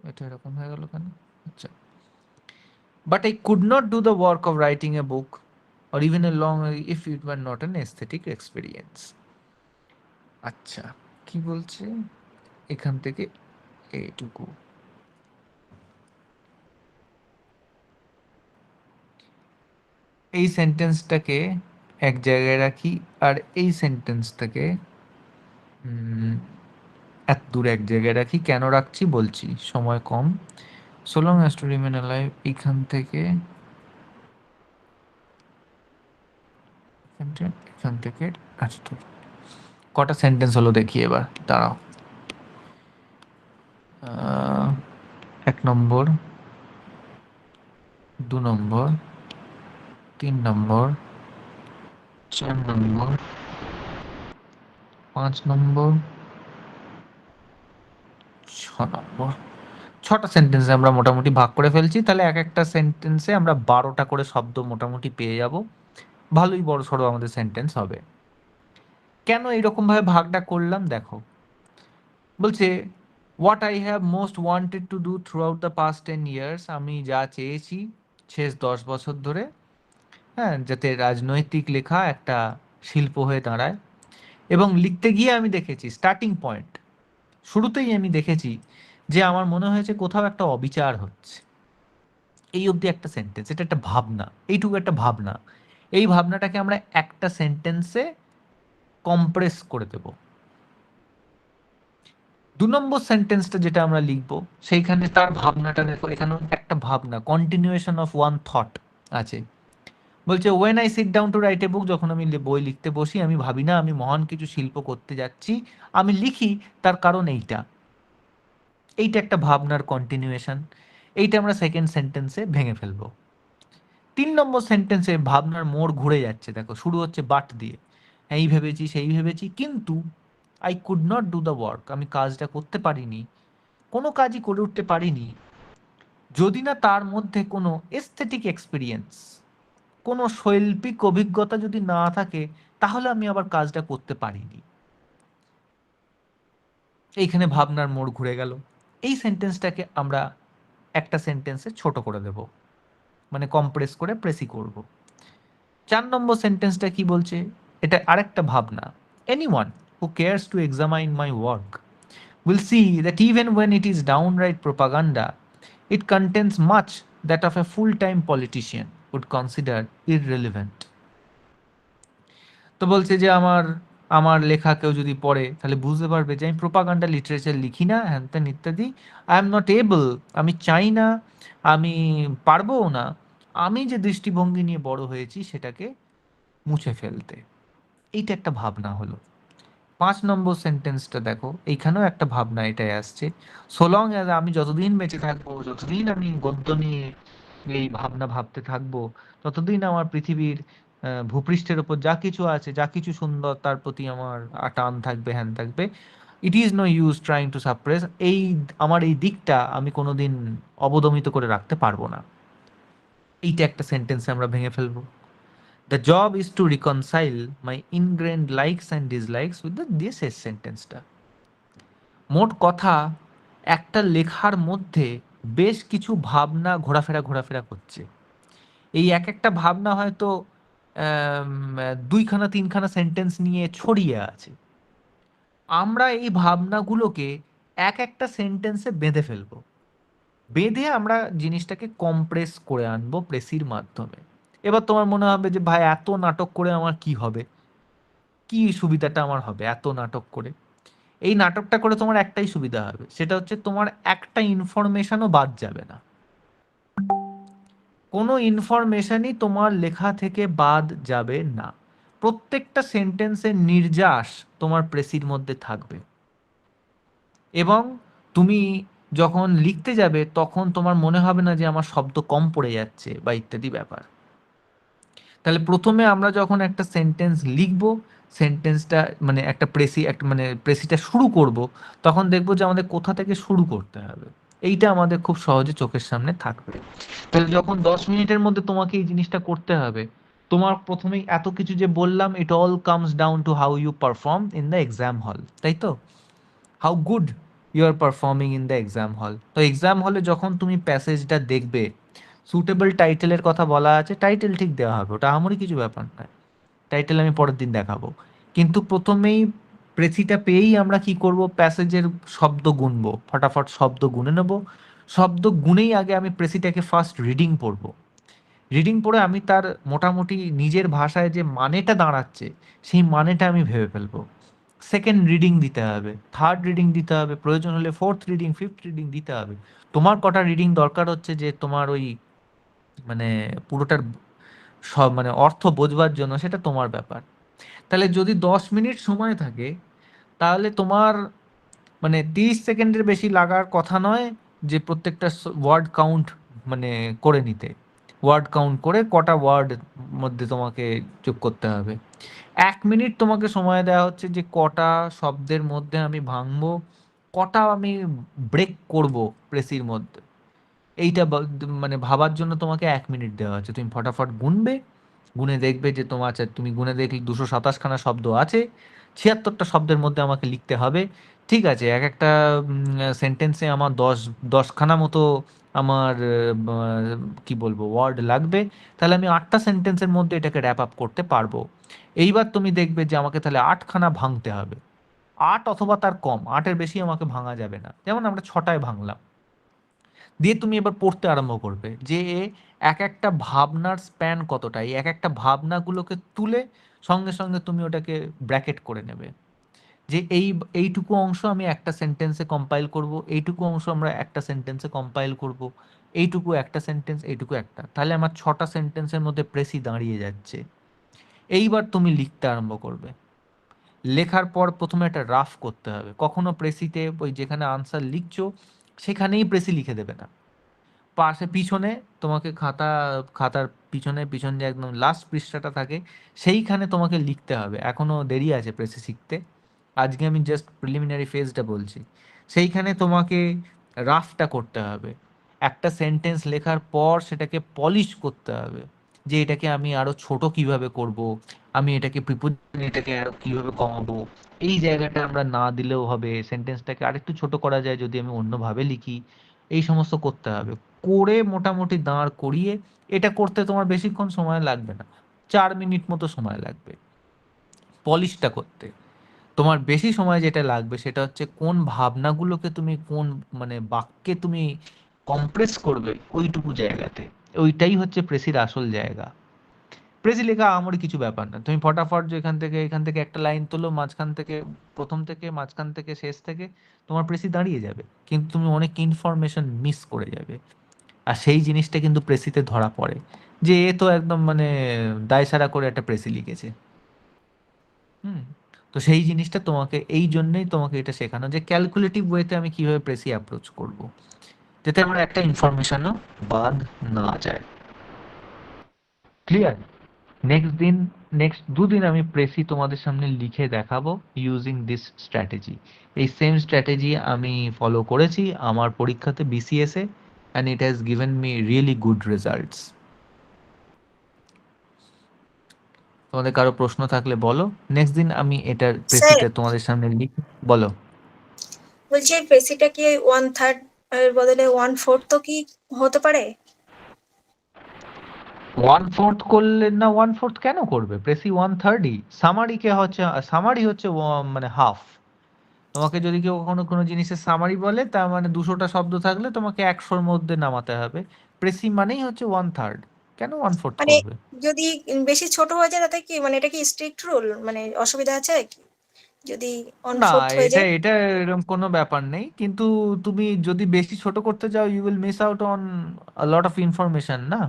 এটা এরকম হয়ে গেল কেন? আচ্ছা, but I could not do the work of writing A book or even a long if it were not an aesthetic experience. আচ্ছা, কি বলছে এখান থেকে এইটুকু। এই সেন্টেন্সটাকে এক জায়গায় রাখি, আর এই সেন্টেন্সটাকে এত দূরে এক জায়গায় রাখি। কেন রাখছি বলছি, সময় কম। so long as to remain alive, এখান থেকে এখান থেকে আচ্ছা, কটা সেন্টেন্স হলো দেখি এবার, দাঁড়াও। 1 নম্বর, 2 নম্বর, 3 নম্বর, 4 নম্বর, 5 নম্বর, 6 নম্বর। 6টা সেন্টেন্সে আমরা মোটামুটি ভাগ করে ফেলছি। তাহলে এক একটা সেন্টেন্সে আমরা 12টা করে শব্দ মোটামুটি পেয়ে যাব। ভালোই বড় সড়ো আমাদের সেন্টেন্স হবে। কেন এইরকম ভাবে ভাগটা করলাম দেখো। বলছে what I have most wanted to do through out the past 10 years. আমি যা চেয়েছি শেষ 10 বছর ধরে, হ্যাঁ, যাতে রাজনৈতিক লেখা একটা শিল্প হয়ে দাঁড়ায়। এবং লিখতে গিয়ে আমি দেখেছি স্টার্টিং পয়েন্ট, শুরুতেই আমি দেখেছি যে আমার মনে হয়েছে কোথাও একটা অবিচার হচ্ছে। এই অবধি একটা সেন্টেন্স, এটা একটা ভাবনা, এইটুকু একটা ভাবনা। এই ভাবনাটাকে আমরা একটা সেন্টেন্সে কম্প্রেস করে দেব। 2 নম্বর সেন্টেন্সটা যেটা আমরা লিখবো সেইখানে তার ভাবনাটা দেখো, এখানে একটা ভাবনা, কন্টিনিউয়েশন অফ ওয়ান থট আছে। বলছে when I sit down to write a book, যখন আমি বই লিখতে বসি আমি ভাবি না আমি মহান কিছু শিল্প করতে যাচ্ছি, আমি লিখি তার কারণ এইটা। এইটা একটা ভাবনার কন্টিনিউয়েশন। এইটা আমরা সেকেন্ড সেন্টেন্সে ভেঙে ফেলবো। 3 নম্বর সেন্টেন্সে ভাবনার মোড় ঘুরে যাচ্ছে, দেখো শুরু হচ্ছে বাট দিয়ে, এই ভেবেছি সেই ভেবেছি, কিন্তু I could not do the work, আমি কাজটা করতে পারিনি, কোনো কাজই করে উঠতে পারিনি, যদি না তার মধ্যে কোনো এস্থেটিক এক্সপিরিয়েন্স, কোনো শৈল্পিক অভিজ্ঞতা যদি না থাকে, তাহলে আমি আবার কাজটা করতে পারিনি। এইখানে ভাবনার মোড় ঘুরে গেল। এই সেন্টেন্সটাকে আমরা একটা সেন্টেন্সে ছোট করে দেব, মানে কম্প্রেস করে প্রেসি করব। 4 নম্বর সেন্টেন্সটা কি বলছে, এটা আরেকটা ভাবনা। Anyone who cares to examine my work will see that even when it is downright propaganda, it contains much that of a full-time politician would consider irrelevant. তো বলছে যে আমার আমার লেখা কেউ যদি পড়ে তাহলে বুঝতে পারবে যে আমি প্রোপাগান্ডা লিটারেচার লিখি না, হ্যান ত্যান ইত্যাদি। আই এম নট এবল, আমি চাই না, আমি পারবও না, আমি যে দৃষ্টিভঙ্গি নিয়ে বড় হয়েছি সেটাকে মুছে ফেলতে। এইটা একটা ভাবনা হলো। 5 নম্বর সেন্টেন্সটা দেখো, এইখানেও একটা ভাবনা এটাই আসছে। সো লং অ্যাজ, আমি যতদিন বেঁচে থাকবো, যতদিন আমি গদ্য নিয়ে এই ভাবনা ভাবতে থাকবো, ততদিন আমার পৃথিবীর ভূপৃষ্ঠের ওপর যা কিছু আছে, যা কিছু সুন্দর, তার প্রতি আমার টান থাকবে, হ্যান থাকবে। It is no use trying to suppress, এই আমার এই দিকটা আমি কোনোদিন অবদমিত করে রাখতে পারবো না। এইটা একটা সেন্টেন্সে আমরা ভেঙে ফেলবো। The job is to reconcile my ingrained likes and dislikes with this সেন্টেন্সটা। মোট কথা, একটা লেখার মধ্যে বেশ কিছু ভাবনা ঘোরাফেরা করছে। এই এক একটা ভাবনা হয়তো 2খানা 3খানা সেন্টেন্স নিয়ে ছড়িয়ে আছে। আমরা এই ভাবনাগুলোকে এক একটা সেন্টেন্সে বেঁধে ফেলবো, বেঁধে আমরা জিনিসটাকে কম্প্রেস করে আনবো প্রেসির মাধ্যমে। এবার তোমার মনে হবে যে ভাই এত নাটক করে আমার কি হবে, কি সুবিধাটা আমার হবে এত নাটক করে? এই নাটকটা করে তোমার একটাই সুবিধা হবে, সেটা হচ্ছে তোমার একটা ইনফরমেশনও বাদ যাবে না। কোনো ইনফরমেশনই তোমার লেখা থেকে বাদ যাবে না। প্রত্যেকটা সেন্টেন্সের নির্যাস তোমার প্রেসির মধ্যে থাকবে, এবং তুমি যখন লিখতে যাবে তখন তোমার মনে হবে না যে আমার শব্দ কম পড়ে যাচ্ছে বা ইত্যাদি ব্যাপার। তাহলে প্রথমে আমরা যখন একটা সেন্টেন্স লিখব, সেন্টেন্সটা মানে একটা মানে প্রেসিটা শুরু করব, তখন দেখবো যে আমাদের কোথা থেকে শুরু করতে হবে। এইটা আমাদের খুব সহজে চোখের সামনে থাকবে। তাহলে যখন 10 মিনিটের মধ্যে তোমাকে এই জিনিসটা করতে হবে, তোমার প্রথমেই এত কিছু যে বললাম, it all comes down to how you perform in the exam hall, তাই তো? How good you are performing in the exam hall. তো এক্সাম হলে যখন তুমি প্যাসেজটা দেখবে, সুটেবল টাইটেলের কথা বলা আছে, টাইটেল ঠিক দেওয়া হবে, ওটা আমারই কিছু ব্যাপার নয়, টাইটেল আমি পরের দিন দেখাবো। কিন্তু প্রথমেই প্রেসিটা পেয়েই আমরা কি করব, প্যাসেজের শব্দ গুনবো, ফটাফট শব্দ গুনে নেব। শব্দ গুনেই আগে আমি প্রেসিটাকে ফার্স্ট রিডিং পড়বো। রিডিং পড়ে আমি তার মোটামুটি নিজের ভাষায় যে মানেটা দাঁড়াচ্ছে, সেই মানেটা আমি ভেবে ফেলবো। সেকেন্ড রিডিং দিতে হবে, থার্ড রিডিং দিতে হবে, প্রয়োজন হলে ফোর্থ রিডিং, ফিফথ রিডিং দিতে হবে। তোমার কটা রিডিং দরকার হচ্ছে যে তোমার ওই মানে পুরোটার সব মানে অর্থ বোঝবার জন্য, সেটা তোমার ব্যাপার। তাহলে যদি 10 মিনিট সময় থাকে, তাহলে তোমার মানে 30 সেকেন্ডের বেশি লাগার কথা নয় যে প্রত্যেকটা ওয়ার্ড কাউন্ট মানে করে নিতে। ওয়ার্ড কাউন্ট করে কটা ওয়ার্ড মধ্যে তোমাকে যোগ করতে হবে। 1 মিনিট তোমাকে সময় দেওয়া হচ্ছে যে কটা শব্দের মধ্যে আমি ভাঙবো, কটা আমি ব্রেক করব প্রেসির মধ্যে। এইটা মানে ভাবার জন্য তোমাকে 1 মিনিট দেওয়া হচ্ছে। তুমি ফটাফট গুনবে, গুনে দেখবে যে তোমার, আচ্ছা তুমি গুনে দেখলে 227খানা শব্দ আছে, 76টা শব্দের মধ্যে আমাকে লিখতে হবে। ঠিক আছে, এক একটা সেন্টেন্সে আমার 10খানা মতো আমার কি বলবো ওয়ার্ড লাগবে। তাহলে আমি 8টা সেন্টেন্সের মধ্যে এটাকে র্যাপ আপ করতে পারবো। এইবার তুমি দেখবে যে আমাকে তাহলে 8খানা ভাঙতে হবে, 8 অথবা তার কম, 8-এর বেশি আমাকে ভাঙা যাবে না। যেমন আমরা 6টায় ভাঙলাম, দিয়ে তুমি এবার পড়তে আরম্ভ করবে যে এক একটা ভাবনার স্প্যান কতটা, এই এক একটা ভাবনাগুলোকে তুলে সঙ্গে সঙ্গে তুমি ওটাকে ব্র্যাকেট করে নেবে যে এইটুকু অংশ আমি একটা সেন্টেন্সে কম্পাইল করব, এইটুকু অংশ আমরা একটা সেন্টেন্সে কম্পাইল করব, এইটুকু একটা সেন্টেন্স, এইটুকু একটা, তাহলে আমার 6টা সেন্টেন্সের মধ্যে প্রেসি দাঁড়িয়ে যাচ্ছে। এইবার তুমি লিখতে আরম্ভ করবে। লেখার পর প্রথমে একটা রাফ করতে হবে। কখনো প্রেসিতে ওই যেখানে আনসার লিখছো সেখানেই প্রেসি লিখে দেবে না, পাশে পিছনে তোমাকে খাতার পিছনে পিছন যে একদম লাস্ট পৃষ্ঠাটা থাকে, সেইখানে তোমাকে লিখতে হবে। এখনো দেরি আছে প্রেসে শিখতে, আজকে আমি জাস্ট প্রিলিমিনারি ফেজটা বলছি। সেইখানে তোমাকে রাফটা করতে হবে। একটা সেন্টেন্স লেখার পর সেটাকে পলিশ করতে হবে যে এটাকে আমি আরো ছোট কিভাবে করব, আমি এটাকে প্রিপোজিশন এটাকে আরো কিভাবে কমাবো। এই জায়গাটা আমরা না দিলেও হবে, সেন্টেন্সটাকে আরেকটু ছোট করা যায় যদি আমি অন্যভাবে লিখি। এই সমস্ত করতে হবে, করে মোটামুটি দাঁড় করিয়ে, এটা করতে তোমার বেশিক্ষণ সময় লাগবে না, 4 মিনিট মতো সময় লাগবে। পলিশটা করতে তোমার বেশি সময় যেটা লাগবে সেটা হচ্ছে কোন ভাবনাগুলোকে তুমি কোন মানে বাক্যে তুমি কম্প্রেস করবে, ওইটুকু জায়গাতে। ওইটাই হচ্ছে প্রেসির আসল জায়গা। প্রেসি লেখা আমারই কিছু ব্যাপার না, তুমি ফটাফট যে এখান থেকে একটা লাইন তোলো, মাঝখান থেকে, প্রথম থেকে, মাঝখান থেকে, শেষ থেকে, তোমার প্রেসি দাঁড়িয়ে যাবে। কিন্তু তুমি অনেক ইনফরমেশন মিস করে যাবে, আর সেই জিনিসটা কিন্তু প্রেসিতে ধরা পড়ে যে এ তো একদম মানে দায়সারা করে একটা প্রেসি লিখেছে। হুম। তো সেই জিনিসটা তোমাকে, এই জন্যই তোমাকে এটা শেখানো যে ক্যালকুলেটিভ ওয়েতে আমি কিভাবে প্রেসি অ্যাপ্রোচ করব, যাতে আমার একটা ইনফরমেশনও বাদ না যায়। ক্লিয়ার? নেক্সট 2 দিন আমি প্রেসি তোমাদের সামনে লিখে দেখাবো ইউজিং দিস স্ট্র্যাটেজি। এই সেম স্ট্র্যাটেজি আমি ফলো করেছি আমার পরীক্ষাতে BCS A, and it has given me really good results. তোমাদের কারো প্রশ্ন থাকলে বলো। নেক্সট দিন আমি এটার স্যার প্রেসিটা তোমাদের সামনে লিখে বলো। বলছি এই পেসিটা কি 1/3 এর বদলে 1/4 তো কি হতে পারে? 1/4 করলে না, 1/4 কেন করবে? প্রেসি 1/3ই। সামারিকে হচ্ছে, সামারি হচ্ছে মানে হাফ। তোমাকে যদি কেউ কখনো কোনো জিনিসের সামারি বলে, তার মানে 200টা শব্দ থাকলে তোমাকে 100-র মধ্যে নামাতে হবে। প্রেসি মানেই হচ্ছে 1/3। কেন 1/4 মানে করবে? যদি বেশি ছোট হয়ে যায় তাতে কি মানে এটা কি স্ট্রিক্ট রুল, মানে অসুবিধা আছে কি যদি ওয়ান না, ফোর্থ হয়ে এটা যায়? এটা এরকম কোনো ব্যাপার নেই, কিন্তু তুমি যদি বেশি ছোট করতে যাও you will miss out on a lot of information না।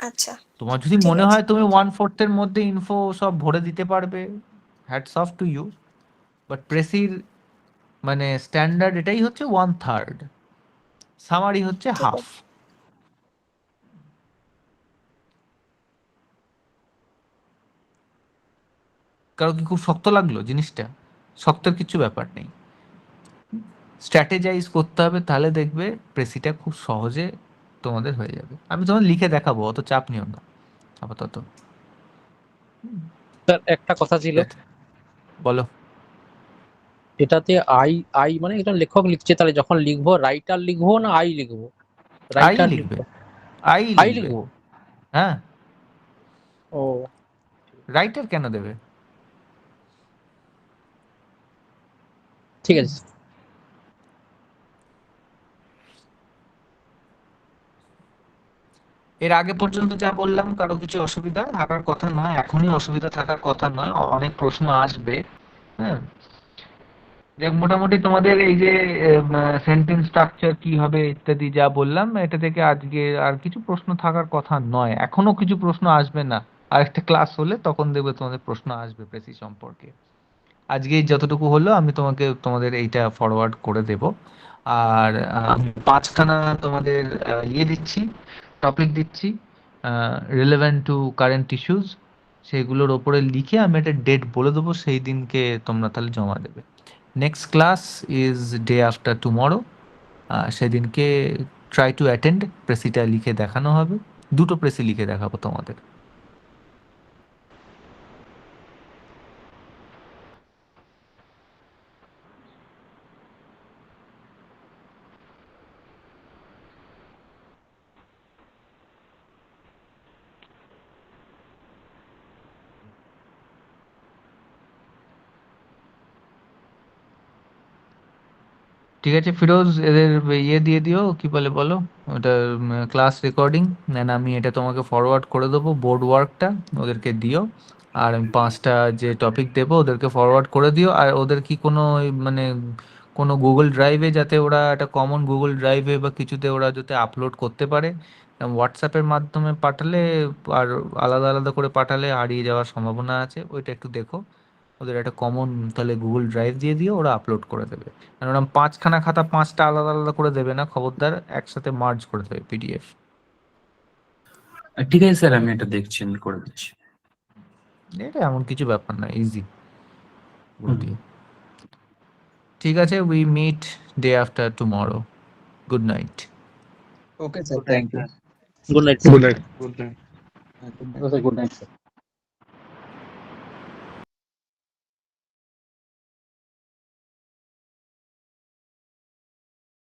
আচ্ছা, তোমার যদি ঠিক মনে আছে। হয় তুমি 1/4 এর মধ্যে ইনফো সব ভরে দিতে পারবে, hats off to you, but প্রেসির মানে স্ট্যান্ডার্ড এটাই হচ্ছে 1/3, সামারি হচ্ছে ঠিক হাফ। আছে। কারো কি খুব শক্ত লাগলো জিনিসটা? শক্তের কিছু ব্যাপার নেই, স্ট্র্যাটেজাইজ করতে হবে, তাহলে দেখবে প্রেসিটা খুব সহজে তোমাদের হয়ে যাবে। আমি তোমার লিখে দেখাবো, অত চাপ নিও না আপাতত। স্যার একটা কথা ছিল, বলো। এটাতে আই আই মানে একজন লেখক লিখছে, তাহলে যখন লিখবো রাইটার লিখবো না আই লিখবো? আই রাইটার লিখবে, লিখবো। আই আই লিখবে। লিখবো। হ্যাঁ, ও রাইটার কেন দেবে? ঠিক আছে। এর আগে পর্যন্ত যা বললাম কারো কিছু অসুবিধা থাকার কথা নয়, এখনই অসুবিধা থাকার কথা নয়, অনেক প্রশ্ন আসবে। হ্যাঁ, যে মোটামুটি তোমাদের এই যে সেন্টেন্স স্ট্রাকচার কি হবে ইত্যাদি যা বললাম, এটা থেকে আজকে আর কিছু প্রশ্ন থাকার কথা নয়, এখনো কিছু প্রশ্ন আসবে না। আর একটা ক্লাস হলে তখন দেখবে তোমাদের প্রশ্ন আসবে প্রেসি সম্পর্কে। আজকে যতটুকু হলো আমি তোমাদের এইটা ফরওয়ার্ড করে দেব। আর আমি 5খানা তোমাদের ইয়ে দিচ্ছি, টপিক দিচ্ছি রিলেভেন্ট টু কারেন্ট ইস্যুস, সেগুলোর ওপরে লিখে আমি একটা ডেট বলে দেবো, সেই দিনকে তোমরা তাহলে জমা দেবে। Next class is day after tomorrow, সেদিনকে ট্রাই টু অ্যাটেন্ড, প্রেসিটা লিখে দেখানো হবে, দুটো প্রেসি লিখে দেখাবো তোমাদের। ঠিক আছে ফিরোজ, এদের ইয়ে দিয়ে দিও, কি বলে বলো, ওটা ক্লাস রেকর্ডিং, দেন আমি এটা তোমাকে ফরওয়ার্ড করে দেবো, বোর্ড ওয়ার্কটা ওদেরকে দিও। আর আমি 5টা যে টপিক দেবো ওদেরকে ফরওয়ার্ড করে দিও। আর ওদের কি কোনো মানে কোনো গুগল ড্রাইভে, যাতে ওরা একটা কমন গুগল ড্রাইভে বা কিছুতে ওরা যাতে আপলোড করতে পারে, হোয়াটসঅ্যাপের মাধ্যমে পাঠালে আর আলাদা আলাদা করে পাঠালে হারিয়ে যাওয়ার সম্ভাবনা আছে, ওইটা একটু দেখো। ওদের একটা কমন তাহলে গুগল ড্রাইভ দিয়ে দিও, ওরা আপলোড করে দেবে। আর ওরকম 5খানা খাতা 5টা আলাদা আলাদা করে দেবে না, খবরদার, একসাথে মার্জ করে দেবে পিডিএফ। ঠিক আছে স্যার, আমি এটা দেখছি, আমি করে দিচ্ছি। এটা এমন কিছু ব্যাপার না, ইজি বলে দিয়ে। ঠিক আছে, we meet day after tomorrow. Good night. Okay, sir. Thank you. Good night. Good night. Good night, sir.